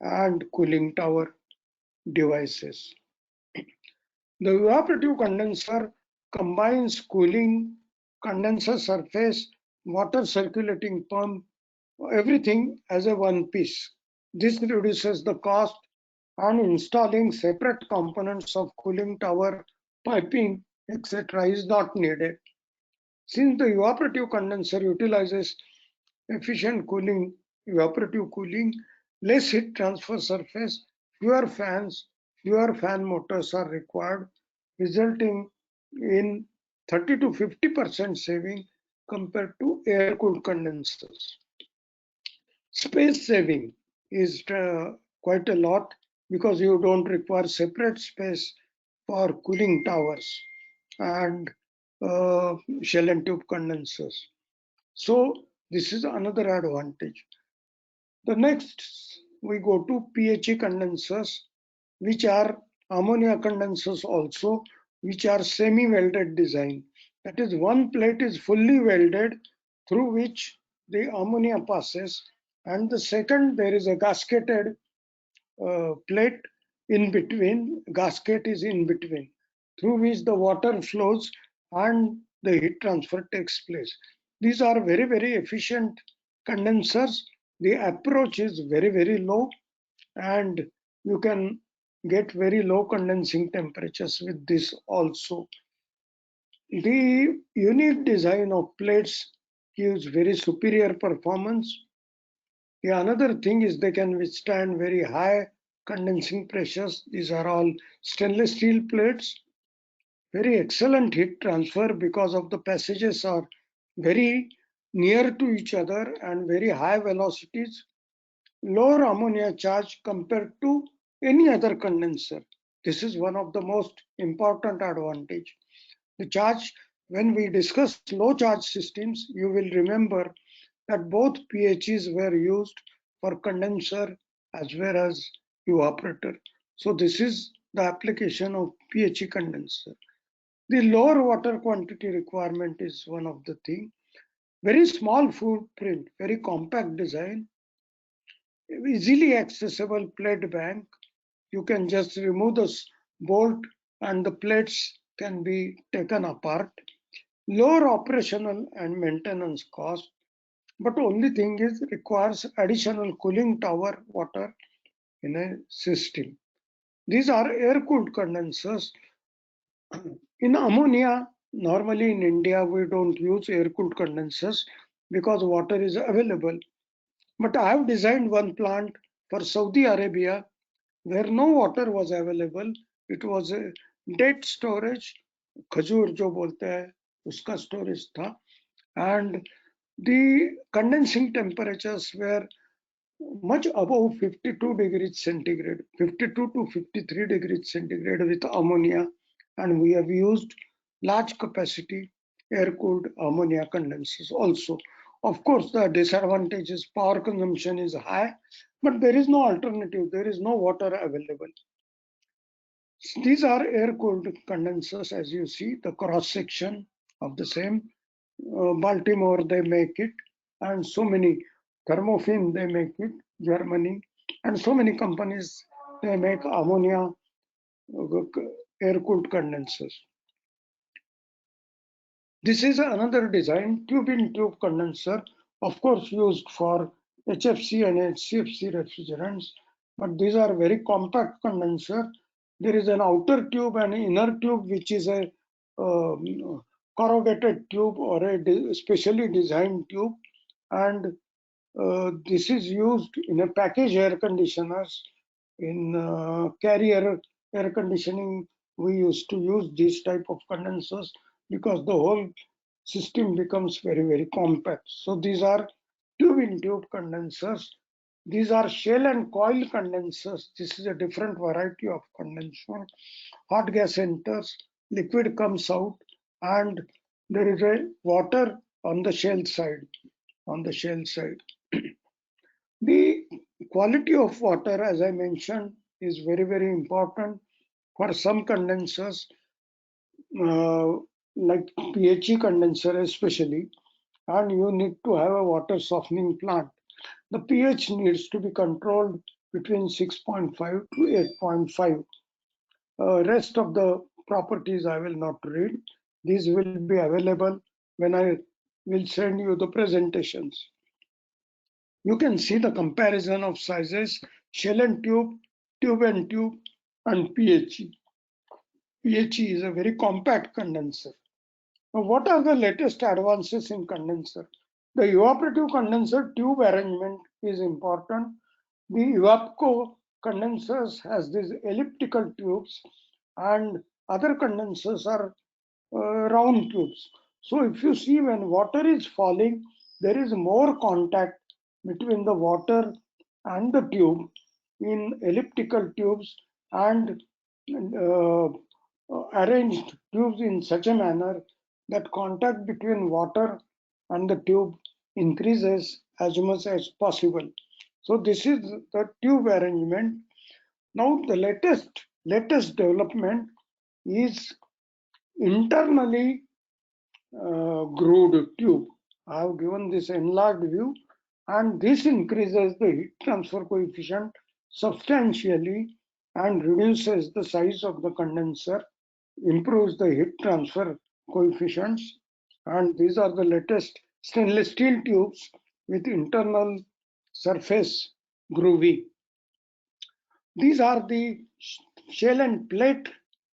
and cooling tower devices. The evaporative condenser combines cooling, condenser surface, water circulating pump, everything as a one piece. This reduces the cost and installing separate components of cooling tower, piping, etc. is not needed. Since the evaporative condenser utilizes efficient cooling, evaporative cooling, less heat transfer surface, fewer fans, fewer fan motors are required, resulting in 30 to 50% saving compared to air-cooled condensers. Space saving is quite a lot because you don't require separate space for cooling towers and shell and tube condensers. So this is another advantage. The next we go to PHE condensers, which are ammonia condensers also, which are semi-welded design. That is, one plate is fully welded through which the ammonia passes, and the second there is a gasketed plate in between, gasket is in between, through which the water flows and the heat transfer takes place. These are very efficient condensers. The approach is very low and you can get very low condensing temperatures with this also. The unique design of plates gives very superior performance. The another thing is they can withstand very high condensing pressures. These are all stainless steel plates. Very excellent heat transfer because of the passages are very near to each other and very high velocities. Lower ammonia charge compared to any other condenser. This is one of the most important advantage. The charge, when we discuss low charge systems, you will remember that both PHEs were used for condenser as well as evaporator. So this is the application of PHE condenser. The lower water quantity requirement is one of the thing. Very small footprint, very compact design, easily accessible plate bank, You can just remove the bolt and the plates can be taken apart. Lower operational and maintenance cost, but only thing is requires additional cooling tower water in a system. These are air-cooled condensers. In ammonia, normally in India, we don't use air-cooled condensers because water is available. But I have designed one plant for Saudi Arabia where no water was available. It was a date storage, खजूर जो बोलते हैं उसका storage था, and the condensing temperatures were much above 52 degrees centigrade, 52 to 53 degrees centigrade with ammonia, and we have used large capacity air-cooled ammonia condensers also. Of course, the disadvantage is power consumption is high, but there is no alternative. There is no water available. These are air-cooled condensers, as you see, the cross-section of the same. Baltimore, they make it, and so many. Thermofin, they make it, Germany, and so many companies, they make ammonia air-cooled condensers. This is another design, tube-in-tube condenser, of course used for HFC and HCFC refrigerants, but these are very compact condenser. There is an outer tube and inner tube, which is a corrugated tube or a specially designed tube, and this is used in a package air conditioners. In carrier air conditioning, we used to use these type of condensers because the whole system becomes very compact. So these are tube-in-tube condensers. These are shell and coil condensers. This is a different variety of condenser. Hot gas enters, liquid comes out, and there is a water on the shell side. The quality of water, as I mentioned, is very important for some condensers, like PHE condenser especially, and you need to have a water softening plant. The pH needs to be controlled between 6.5 to 8.5. Rest of the properties I will not read. These will be available when I will send you the presentations. You can see the comparison of sizes, shell and tube, tube and tube, and PHE. PHE is a very compact condenser. Now, what are the latest advances in condenser? The evaporative condenser tube arrangement is important. The Evapco condensers has these elliptical tubes, and other condensers are round tubes. So if you see, when water is falling, there is more contact between the water and the tube in elliptical tubes, and arranged tubes in such a manner that contact between water and the tube increases as much as possible. So this is the tube arrangement. Now the latest development is internally grooved tube. I have given this enlarged view, and this increases the heat transfer coefficient substantially and reduces the size of the condenser, improves the heat transfer coefficients, and these are the latest stainless steel tubes with internal surface grooving. These are the shell and plate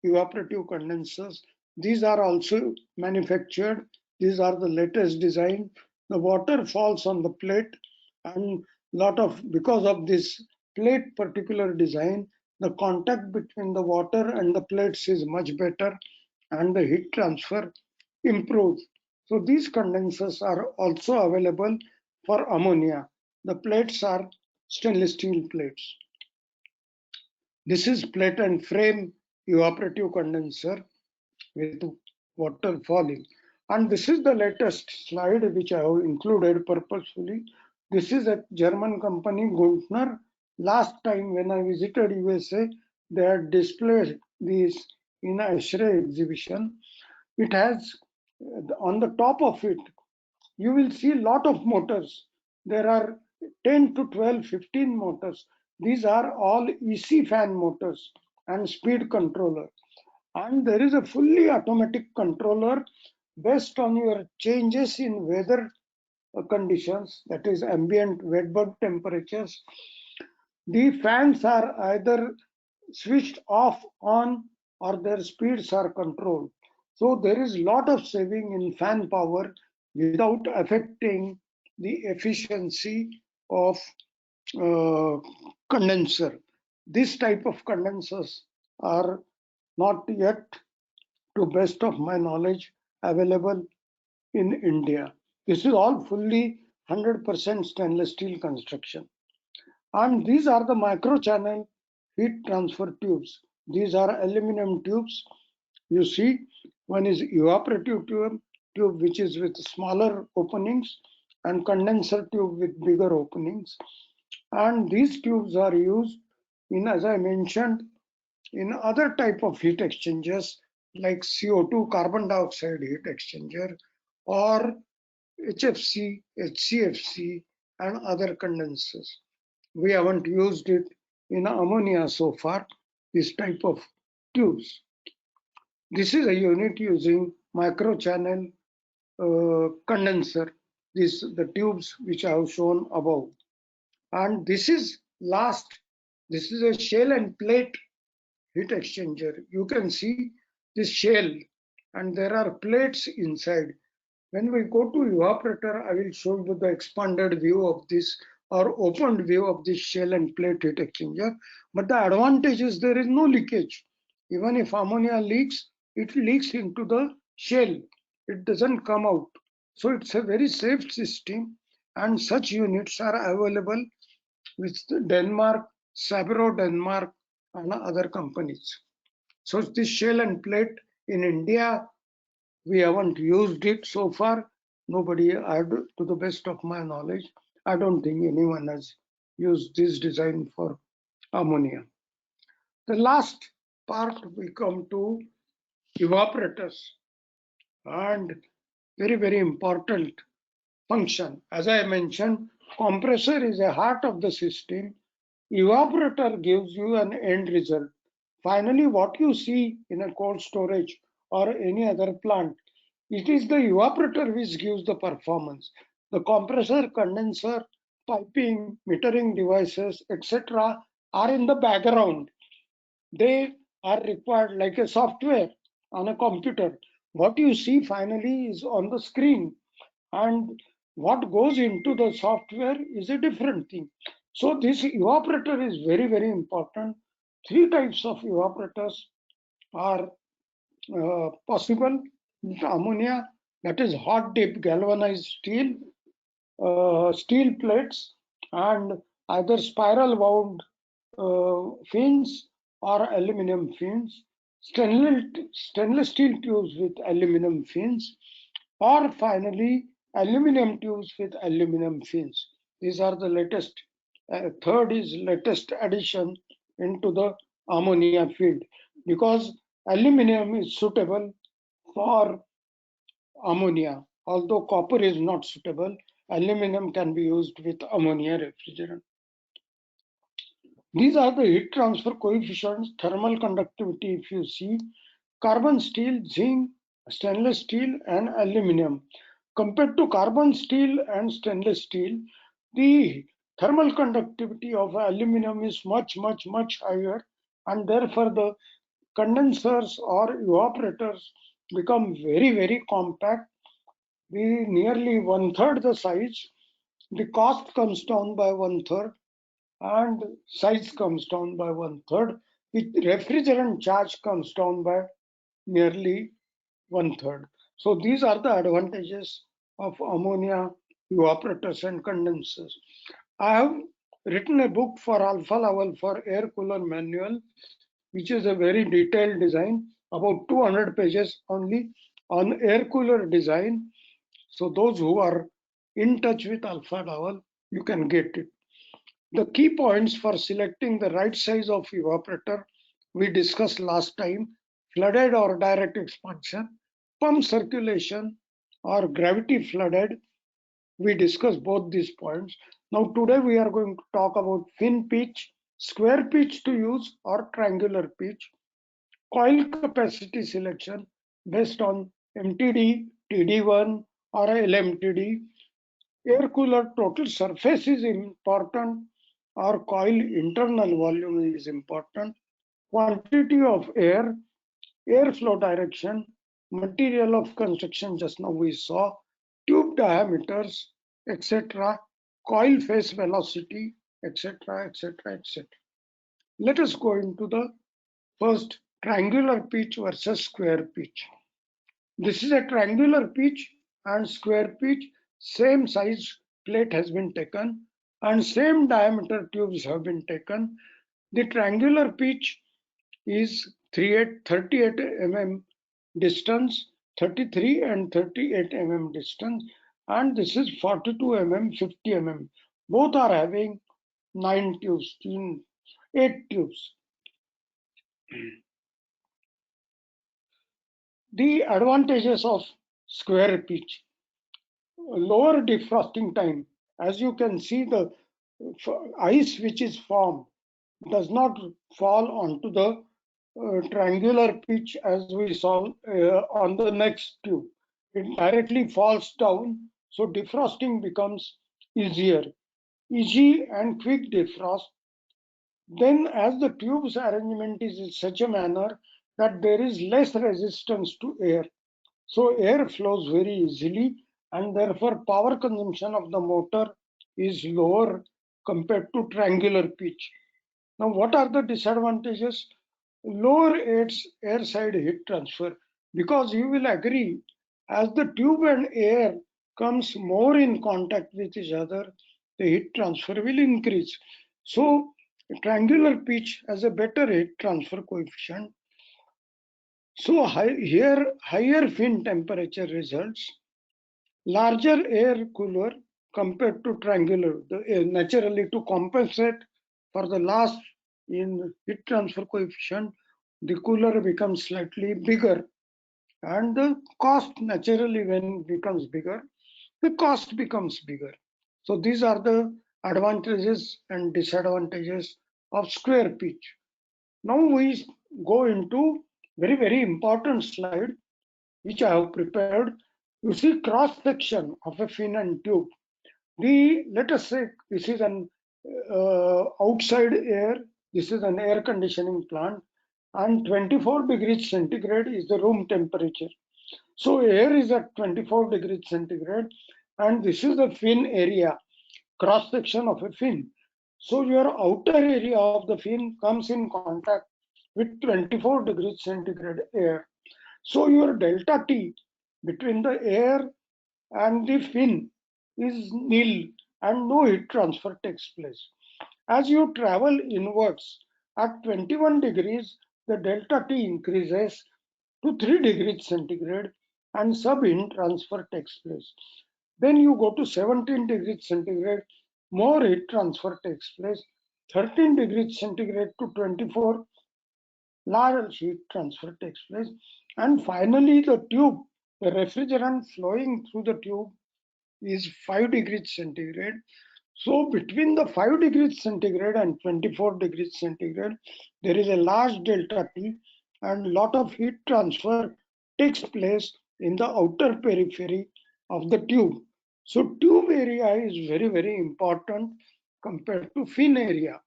evaporative condensers. These are also manufactured. These are the latest design. The water falls on the plate, and because of this plate particular design, the contact between the water and the plates is much better, and the heat transfer improves. So these condensers are also available for ammonia. The plates are stainless steel plates. This is plate and frame evaporative condenser with water falling. And this is the latest slide which I have included purposefully. This is a German company, Guntner. Last time when I visited USA, they had displayed this in a ASHRAE exhibition. It has, on the top of it, you will see a lot of motors. There are 10 to 12, 15 motors. These are all EC fan motors and speed controller. And there is a fully automatic controller based on your changes in weather conditions, that is ambient wet bulb temperatures. The fans are either switched off, on, or their speeds are controlled. So there is a lot of saving in fan power without affecting the efficiency of condenser. This type of condensers are not yet, to best of my knowledge, available in India. This is all fully 100% stainless steel construction. And these are the micro channel heat transfer tubes. These are aluminum tubes. You see, one is evaporative tube which is with smaller openings, and condenser tube with bigger openings. And these tubes are used in, as I mentioned, in other type of heat exchangers like CO2, carbon dioxide heat exchanger, or HFC, HCFC, and other condensers. We haven't used it in ammonia so far, this type of tubes. This is a unit using microchannel condenser. The tubes which I have shown above. And this is a shell and plate heat exchanger. You can see this shell and there are plates inside. When we go to evaporator, I will show you the expanded view of this or opened view of this shell and plate heat exchanger. But the advantage is there is no leakage. Even if ammonia leaks, it leaks into the shell. It doesn't come out. So it's a very safe system, and such units are available with Denmark, Sabro Denmark, and other companies. So this shell and plate in India, we haven't used it so far. Nobody, to the best of my knowledge, I don't think anyone has used this design for ammonia. The last part, we come to evaporators, and very, very important function. As I mentioned, compressor is a heart of the system. Evaporator gives you an end result. Finally, what you see in a cold storage or any other plant, it is the evaporator which gives the performance. The compressor, condenser, piping, metering devices, etc. are in the background. They are required like a software on a computer. What you see finally is on the screen, and what goes into the software is a different thing. So this evaporator is very, very important. Three types of evaporators are possible. Ammonia, that is hot dip galvanized steel, steel plates, and either spiral wound fins or aluminum fins, stainless steel tubes with aluminum fins, or finally aluminum tubes with aluminum fins. These are the latest. Third is latest addition into the ammonia field, because aluminum is suitable for ammonia. Although copper is not suitable, aluminum can be used with ammonia refrigerant. These are the heat transfer coefficients, thermal conductivity. If you see, carbon steel, zinc, stainless steel, and aluminum. Compared to carbon steel and stainless steel, the thermal conductivity of aluminum is much, much, much higher, and therefore the condensers or evaporators become very, very compact. Nearly 1/3 the size. The cost comes down by 1/3, and size comes down by 1/3. The refrigerant charge comes down by nearly 1/3. So these are the advantages of ammonia evaporators and condensers. I have written a book for Alfa Laval for air cooler manual, which is a very detailed design, about 200 pages only on air cooler design. So those who are in touch with Alfa Laval, you can get it. The key points for selecting the right size of evaporator we discussed last time: flooded or direct expansion, pump circulation or gravity flooded. We discussed both these points. Now today we are going to talk about fin pitch square pitch to use or triangular pitch, coil capacity selection based on MTD, TD1 or LMTD, air cooler total surface is important or coil internal volume is important, quantity of air, airflow direction, material of construction just now we saw, tube diameters, etc., coil face velocity, etc., etc., etc. Let us go into the first triangular pitch versus square pitch. This is a triangular pitch and square pitch, same size plate has been taken and same diameter tubes have been taken. The triangular pitch is 38 mm distance, 33 and 38 mm distance, and this is 42 mm, 50 mm. Both are having 9 tubes, 8 tubes. The advantages of square pitch: lower defrosting time. As you can see, the ice which is formed does not fall onto the triangular pitch as we saw on the next tube. It directly falls down, so defrosting becomes easier. Easy and quick defrost. Then as the tube's arrangement is in such a manner that there is less resistance to air, so air flows very easily and therefore power consumption of the motor is lower compared to triangular pitch. Now what are the disadvantages? Lower air side heat transfer, because you will agree as the tube and air comes more in contact with each other, the heat transfer will increase. So triangular pitch has a better heat transfer coefficient. So here higher fin temperature results, larger air cooler compared to triangular, naturally to compensate for the loss in heat transfer coefficient, the cooler becomes slightly bigger, and the cost naturally when becomes bigger, the cost becomes bigger. So these are the advantages and disadvantages of square pitch. Now we go into very important slide which I have prepared. You see cross section of a fin and tube. Let us say this is an outside air, this is an air conditioning plant, and 24 degrees centigrade is the room temperature. So air is at 24 degrees centigrade, and this is the fin area, cross section of a fin. So your outer area of the fin comes in contact with 24 degrees centigrade air. So your delta T between the air and the fin is nil and no heat transfer takes place. As you travel inwards at 21 degrees, the delta T increases to 3 degrees centigrade and sub-heat transfer takes place. Then you go to 17 degrees centigrade, more heat transfer takes place. 13 degrees centigrade to 24, large heat transfer takes place. And finally, the tube, the refrigerant flowing through the tube is 5 degrees centigrade. So between the 5 degrees centigrade and 24 degrees centigrade, there is a large delta T and lot of heat transfer takes place in the outer periphery of the tube. So tube area is very important compared to fin area.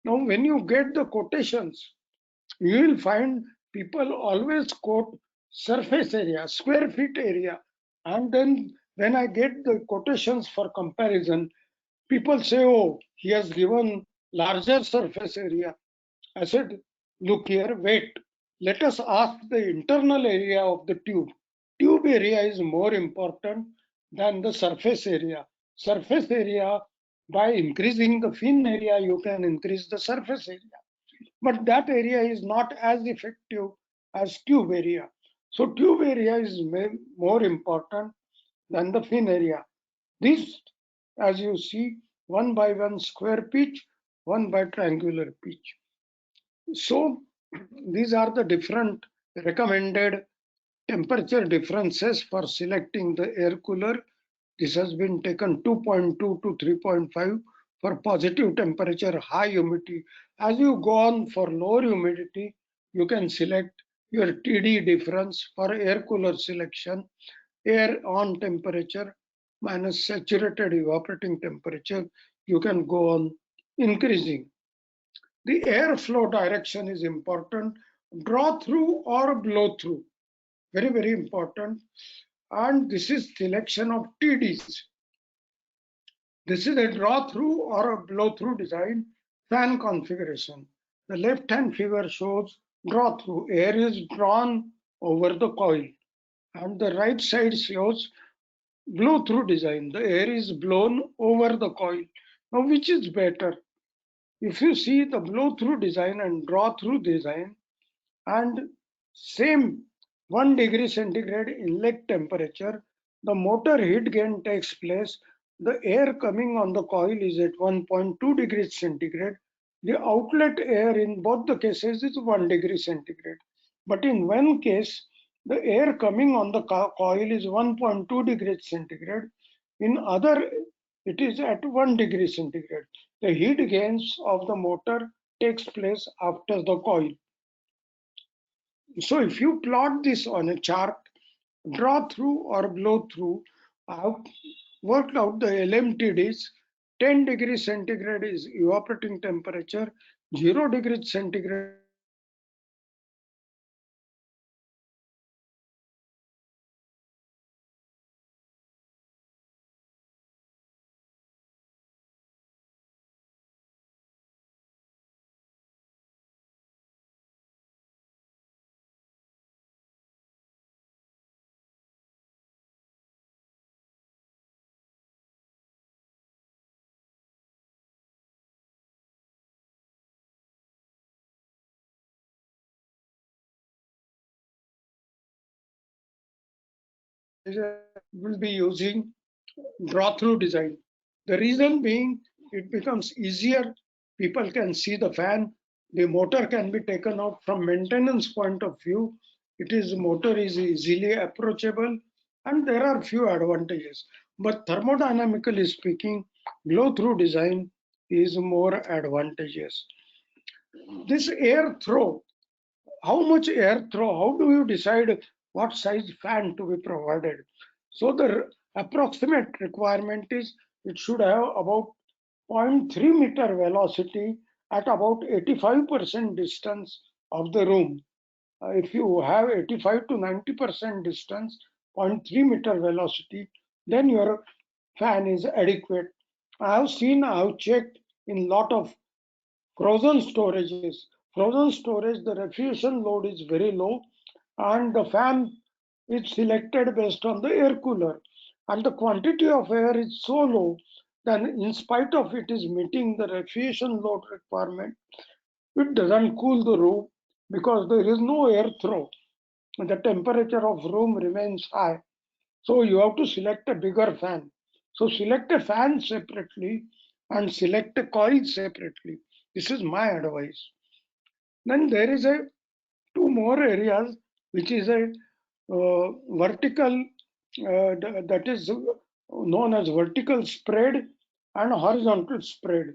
Now when you get the quotations, you will find people always quote surface area, square feet area, and then when I get the quotations for comparison, people say, oh, he has given larger surface area. I said, look here, wait, let us ask the internal area of the tube. Tube area is more important than the surface area. Surface area, by increasing the fin area, you can increase the surface area. But that area is not as effective as tube area. So tube area is more important than the fin area. This, as you see, 1 by 1 square pitch, 1 by triangular pitch. So these are the different recommended temperature differences for selecting the air cooler. This has been taken 2.2 to 3.5 for positive temperature, high humidity. As you go on for lower humidity, you can select your TD difference for air cooler selection, air on temperature minus saturated evaporating temperature. You can go on increasing. The airflow direction is important, draw through or blow through, very, very important. And this is selection of TDs. This is a draw through or a blow through design fan configuration. The left hand figure shows draw through, air is drawn over the coil, and the right side shows blow through design, the air is blown over the coil. Now which is better? If you see the blow through design and draw through design, and same 1 degree centigrade inlet temperature, the motor heat gain takes place. The air coming on the coil is at 1.2 degrees centigrade. The outlet air in both the cases is 1 degree centigrade. But in one case, the air coming on the coil is 1.2 degrees centigrade. In other, it is at 1 degree centigrade. The heat gains of the motor takes place after the coil. So if you plot this on a chart, draw through or blow through, I've worked out the LMTDs. 10 degrees centigrade is evaporating temperature, 0 degrees centigrade will be using draw through design. The reason being, it becomes easier. People can see the fan. The motor can be taken out from maintenance point of view. Motor is easily approachable, and there are few advantages. But thermodynamically speaking, blow through design is more advantageous. This air throw, how much air throw, how do you decide what size fan to be provided? So the approximate requirement is it should have about 0.3 meter velocity at about 85% distance of the room. If you have 85 to 90% distance, 0.3 meter velocity, then your fan is adequate. I have checked in lot of frozen storages. Frozen storage, the refrigeration load is very low, and the fan is selected based on the air cooler, and the quantity of air is so low that in spite of it is meeting the refrigeration load requirement, it doesn't cool the room because there is no air throw. The temperature of room remains high. So you have to select a bigger fan. So select a fan separately and select a coil separately. This is my advice. Then there is two more areas, which is a vertical, that is known as vertical spread and horizontal spread.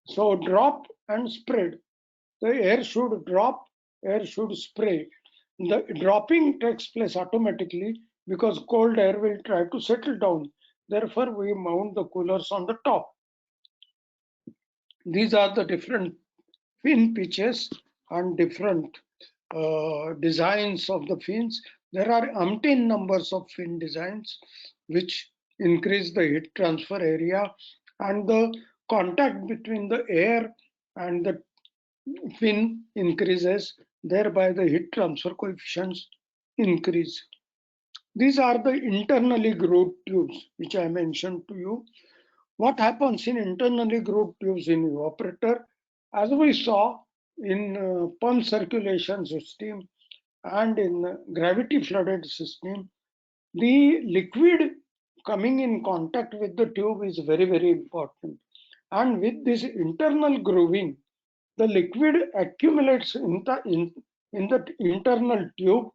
So drop and spread. The air should drop, air should spray. The dropping takes place automatically because cold air will try to settle down. Therefore, we mount the coolers on the top. These are the different fin pitches and different designs of the fins. There are umpteen numbers of fin designs which increase the heat transfer area, and the contact between the air and the fin increases, thereby the heat transfer coefficients increase. These are the internally grooved tubes which I mentioned to you. What happens in internally grooved tubes in evaporator? As we saw in pump circulation system and in gravity flooded system, the liquid coming in contact with the tube is very, very important. And with this internal grooving, the liquid accumulates in the internal tube,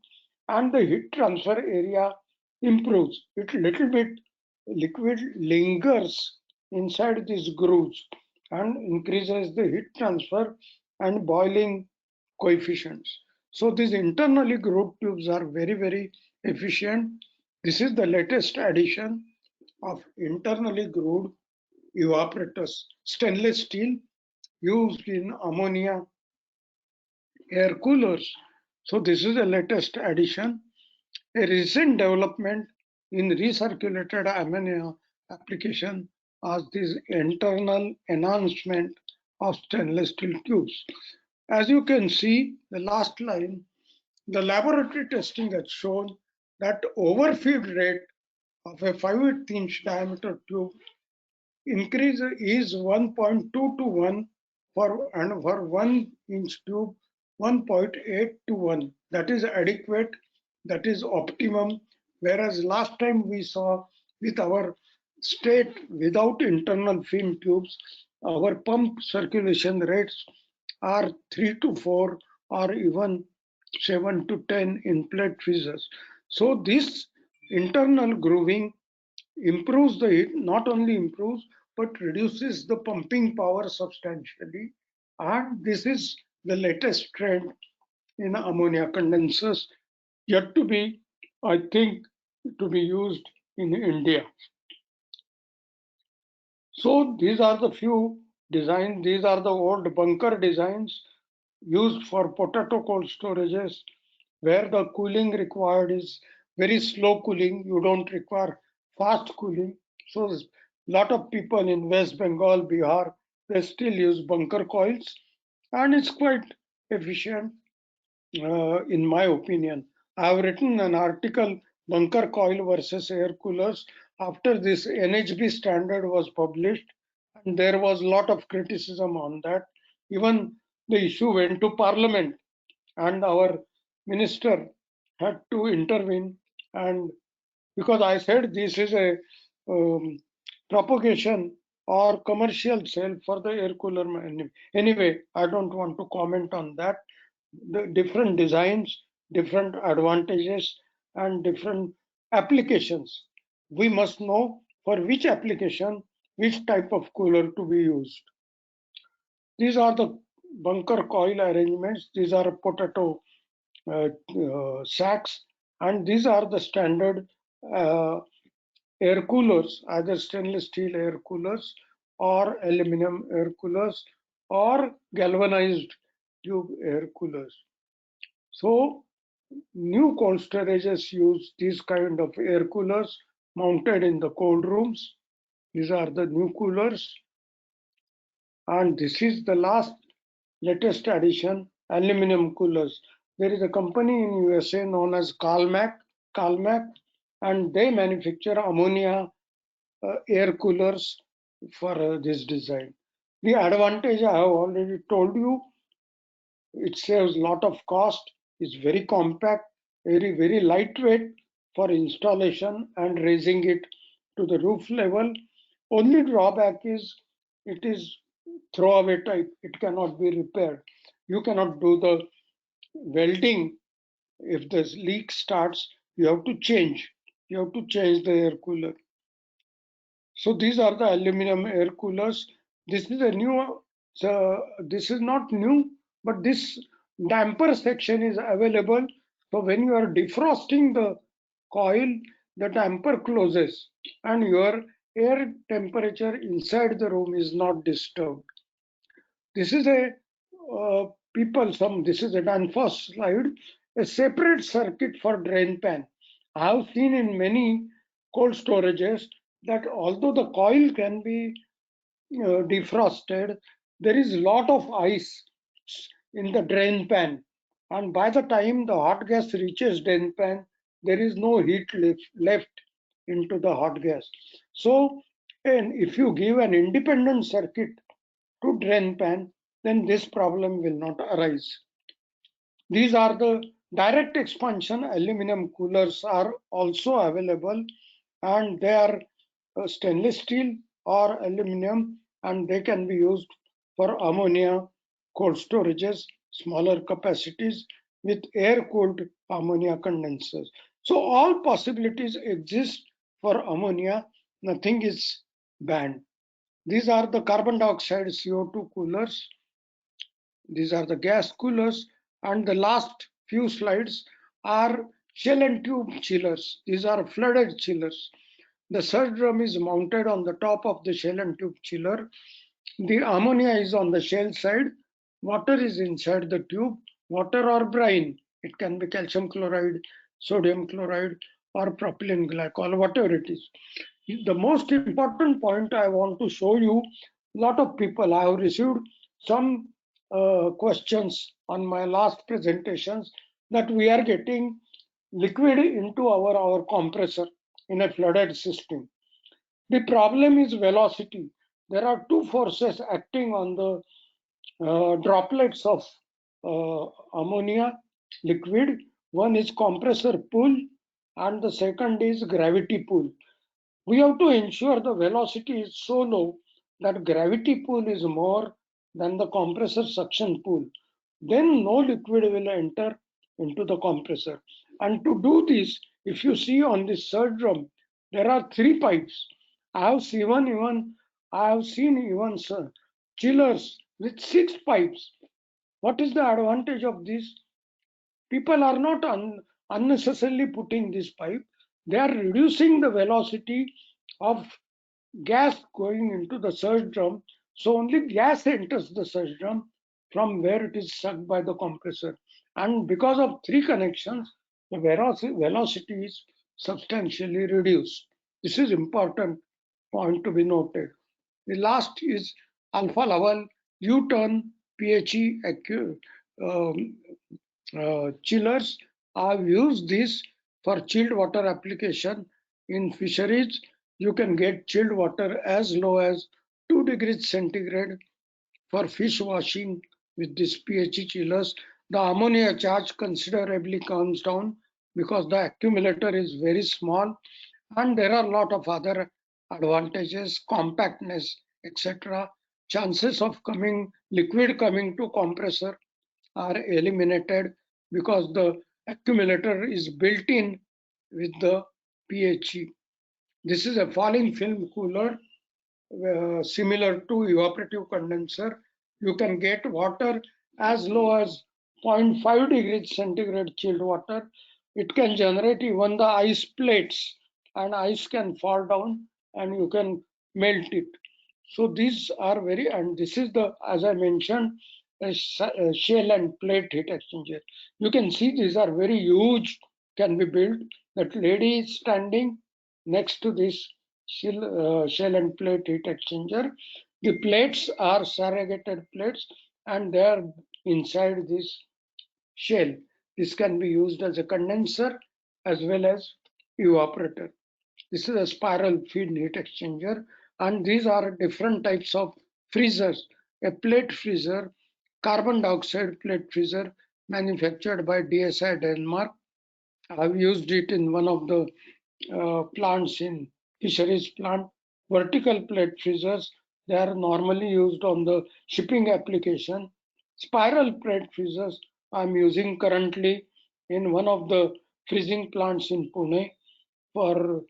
and the heat transfer area improves. It little bit liquid lingers inside these grooves and increases the heat transfer and boiling coefficients. So these internally grooved tubes are very, very efficient. This is the latest addition of internally grooved evaporators, stainless steel used in ammonia air coolers. So this is the latest addition. A recent development in recirculated ammonia application as this internal enhancement of stainless steel tubes. As you can see, the last line, the laboratory testing has shown that overfeed rate of a 5/8" diameter tube increase is 1.2 to 1 and for 1" tube 1.8 to 1. That is adequate, that is optimum. Whereas last time we saw with our state without internal fin tubes, our pump circulation rates are 3 to 4 or even 7 to 10 in plate freezers. So this internal grooving improves the heat, not only improves, but reduces the pumping power substantially. And this is the latest trend in ammonia condensers, yet to be, I think, to be used in India. So these are the few designs. These are the old bunker designs used for potato cold storages, where the cooling required is very slow cooling. You don't require fast cooling. So a lot of people in West Bengal, Bihar, they still use bunker coils, and it's quite efficient in my opinion. I have written an article, Bunker Coil versus Air Coolers, after this NHB standard was published, and there was a lot of criticism on that. Even the issue went to Parliament, and our minister had to intervene. And because I said this is a um, propagation or commercial sale for the air cooler. Anyway, I don't want to comment on that. The different designs, different advantages, and different applications. We must know for which application, which type of cooler to be used. These are the bunker coil arrangements. These are potato sacks, and these are the standard uh, air coolers, either stainless steel air coolers or aluminum air coolers or galvanized tube air coolers. So new cold storages use these kind of air coolers mounted in the cold rooms. These are the new coolers. And this is the latest addition, aluminum coolers. There is a company in USA known as Calmac, and they manufacture ammonia air coolers for this design. The advantage I have already told you, it saves a lot of cost, is very compact, very lightweight for installation and raising it to the roof level. Only drawback is it is throwaway type, it cannot be repaired. You cannot do the welding. If the leak starts, you have to change. You have to change the air cooler. So these are the aluminum air coolers. This is a new, this is not new, but this damper section is available. So when you are defrosting the coil, the damper closes and your air temperature inside the room is not disturbed. This is a this is a Danfoss slide, a separate circuit for drain pan. I have seen in many cold storages that although the coil can be defrosted, there is a lot of ice in the drain pan. And by the time the hot gas reaches drain pan, there is no heat left into the hot gas. So, and if you give an independent circuit to drain pan, then this problem will not arise. These are the direct expansion aluminum coolers are also available, and they are stainless steel or aluminum, and they can be used for ammonia cold storages, smaller capacities with air cooled ammonia condensers. So all possibilities exist for ammonia, nothing is banned. These are the carbon dioxide CO2 coolers. These are the gas coolers. And the last few slides are shell and tube chillers. These are flooded chillers. The surge drum is mounted on the top of the shell and tube chiller. The ammonia is on the shell side. Water is inside the tube. Water or brine. It can be calcium chloride, sodium chloride, or propylene glycol, whatever it is. The most important point I want to show you, a lot of people, I have received some questions on my last presentations that we are getting liquid into our compressor in a flooded system. The problem is velocity. There are two forces acting on the droplets of ammonia liquid. One is compressor pull and the second is gravity pull. We have to ensure the velocity is so low that gravity pull is more than the compressor suction pull. Then no liquid will enter into the compressor. And to do this, if you see on this surge drum, there are 3 pipes. I have seen even chillers with 6 pipes. What is the advantage of this? People are not unnecessarily putting this pipe. They are reducing the velocity of gas going into the surge drum. So only gas enters the surge drum from where it is sucked by the compressor. And because of 3 connections, the velocity is substantially reduced. This is important point to be noted. The last is alpha level U-turn PHE chillers. I've used this for chilled water application in fisheries. You can get chilled water as low as 2 degrees centigrade for fish washing with these PHE chillers. The ammonia charge considerably comes down because the accumulator is very small, and there are a lot of other advantages, compactness, etc. Chances of liquid coming to compressor are eliminated because the accumulator is built in with the PHE. This is a falling film cooler similar to evaporative condenser. You can get water as low as 0.5 degrees centigrade chilled water. It can generate even the ice plates, and ice can fall down and you can melt it. So these are and this is the, as I mentioned, a shell and plate heat exchanger. You can see these are very huge, can be built. That lady is standing next to this shell and plate heat exchanger. The plates are surrogated plates and they are inside this shell. This can be used as a condenser as well as evaporator. This is a spiral feed heat exchanger, and these are different types of freezers. A plate freezer, carbon dioxide plate freezer manufactured by DSI Denmark. I've used it in one of the plants in fisheries plant. Vertical plate freezers, they are normally used on the shipping application. Spiral plate freezers I'm using currently in one of the freezing plants in Pune for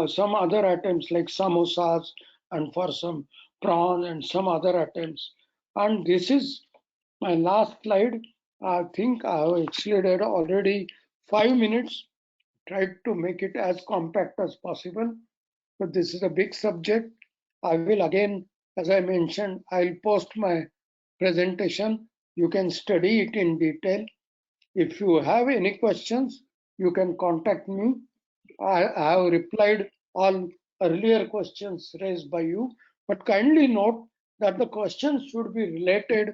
some other items like samosas and for some prawn and some other items. And this is my last slide. I think I have exceeded already 5 minutes, tried to make it as compact as possible, but this is a big subject. I will again, as I mentioned, I'll post my presentation. You can study it in detail. If you have any questions, you can contact me. I have replied all earlier questions raised by you, but kindly note that the questions should be related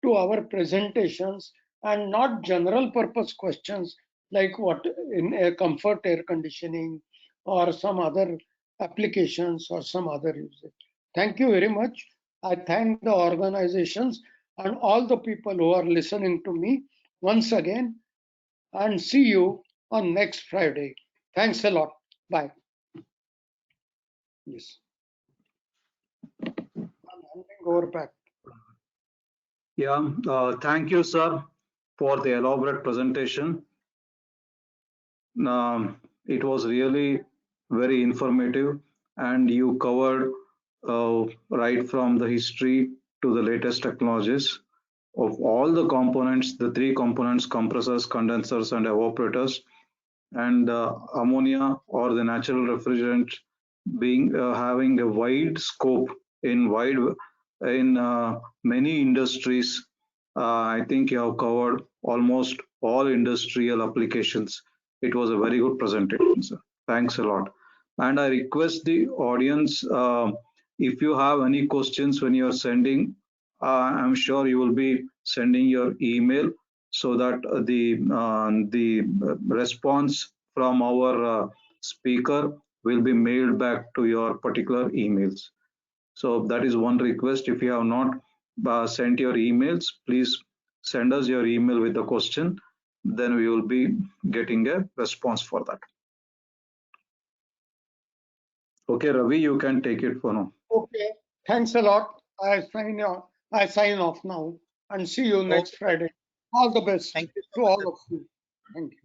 to our presentations and not general purpose questions like what in a comfort air conditioning or some other applications or some other usage. Thank you very much. I thank the organizations and all the people who are listening to me once again, and see you on next Friday. Thanks a lot. Bye. Yes. I'm handing over back. Yeah, thank you, sir, for the elaborate presentation. It was really very informative, and you covered right from the history to the latest technologies of all the components, the three components, compressors, condensers, and evaporators, and ammonia or the natural refrigerant being having a wide scope in many industries. I think you have covered almost all industrial applications. It was a very good presentation, sir. Thanks a lot. And I request the audience, if you have any questions when you are sending, I'm sure you will be sending your email so that the response from our speaker will be mailed back to your particular emails. So that is one request. If you have not sent your emails, please send us your email with the question. Then we will be getting a response for that. Okay, Ravi, you can take it for now. Okay, thanks a lot. I sign off now and see you next Okay. Friday. All the best Thank you so to much, all sir. of you. Thank you.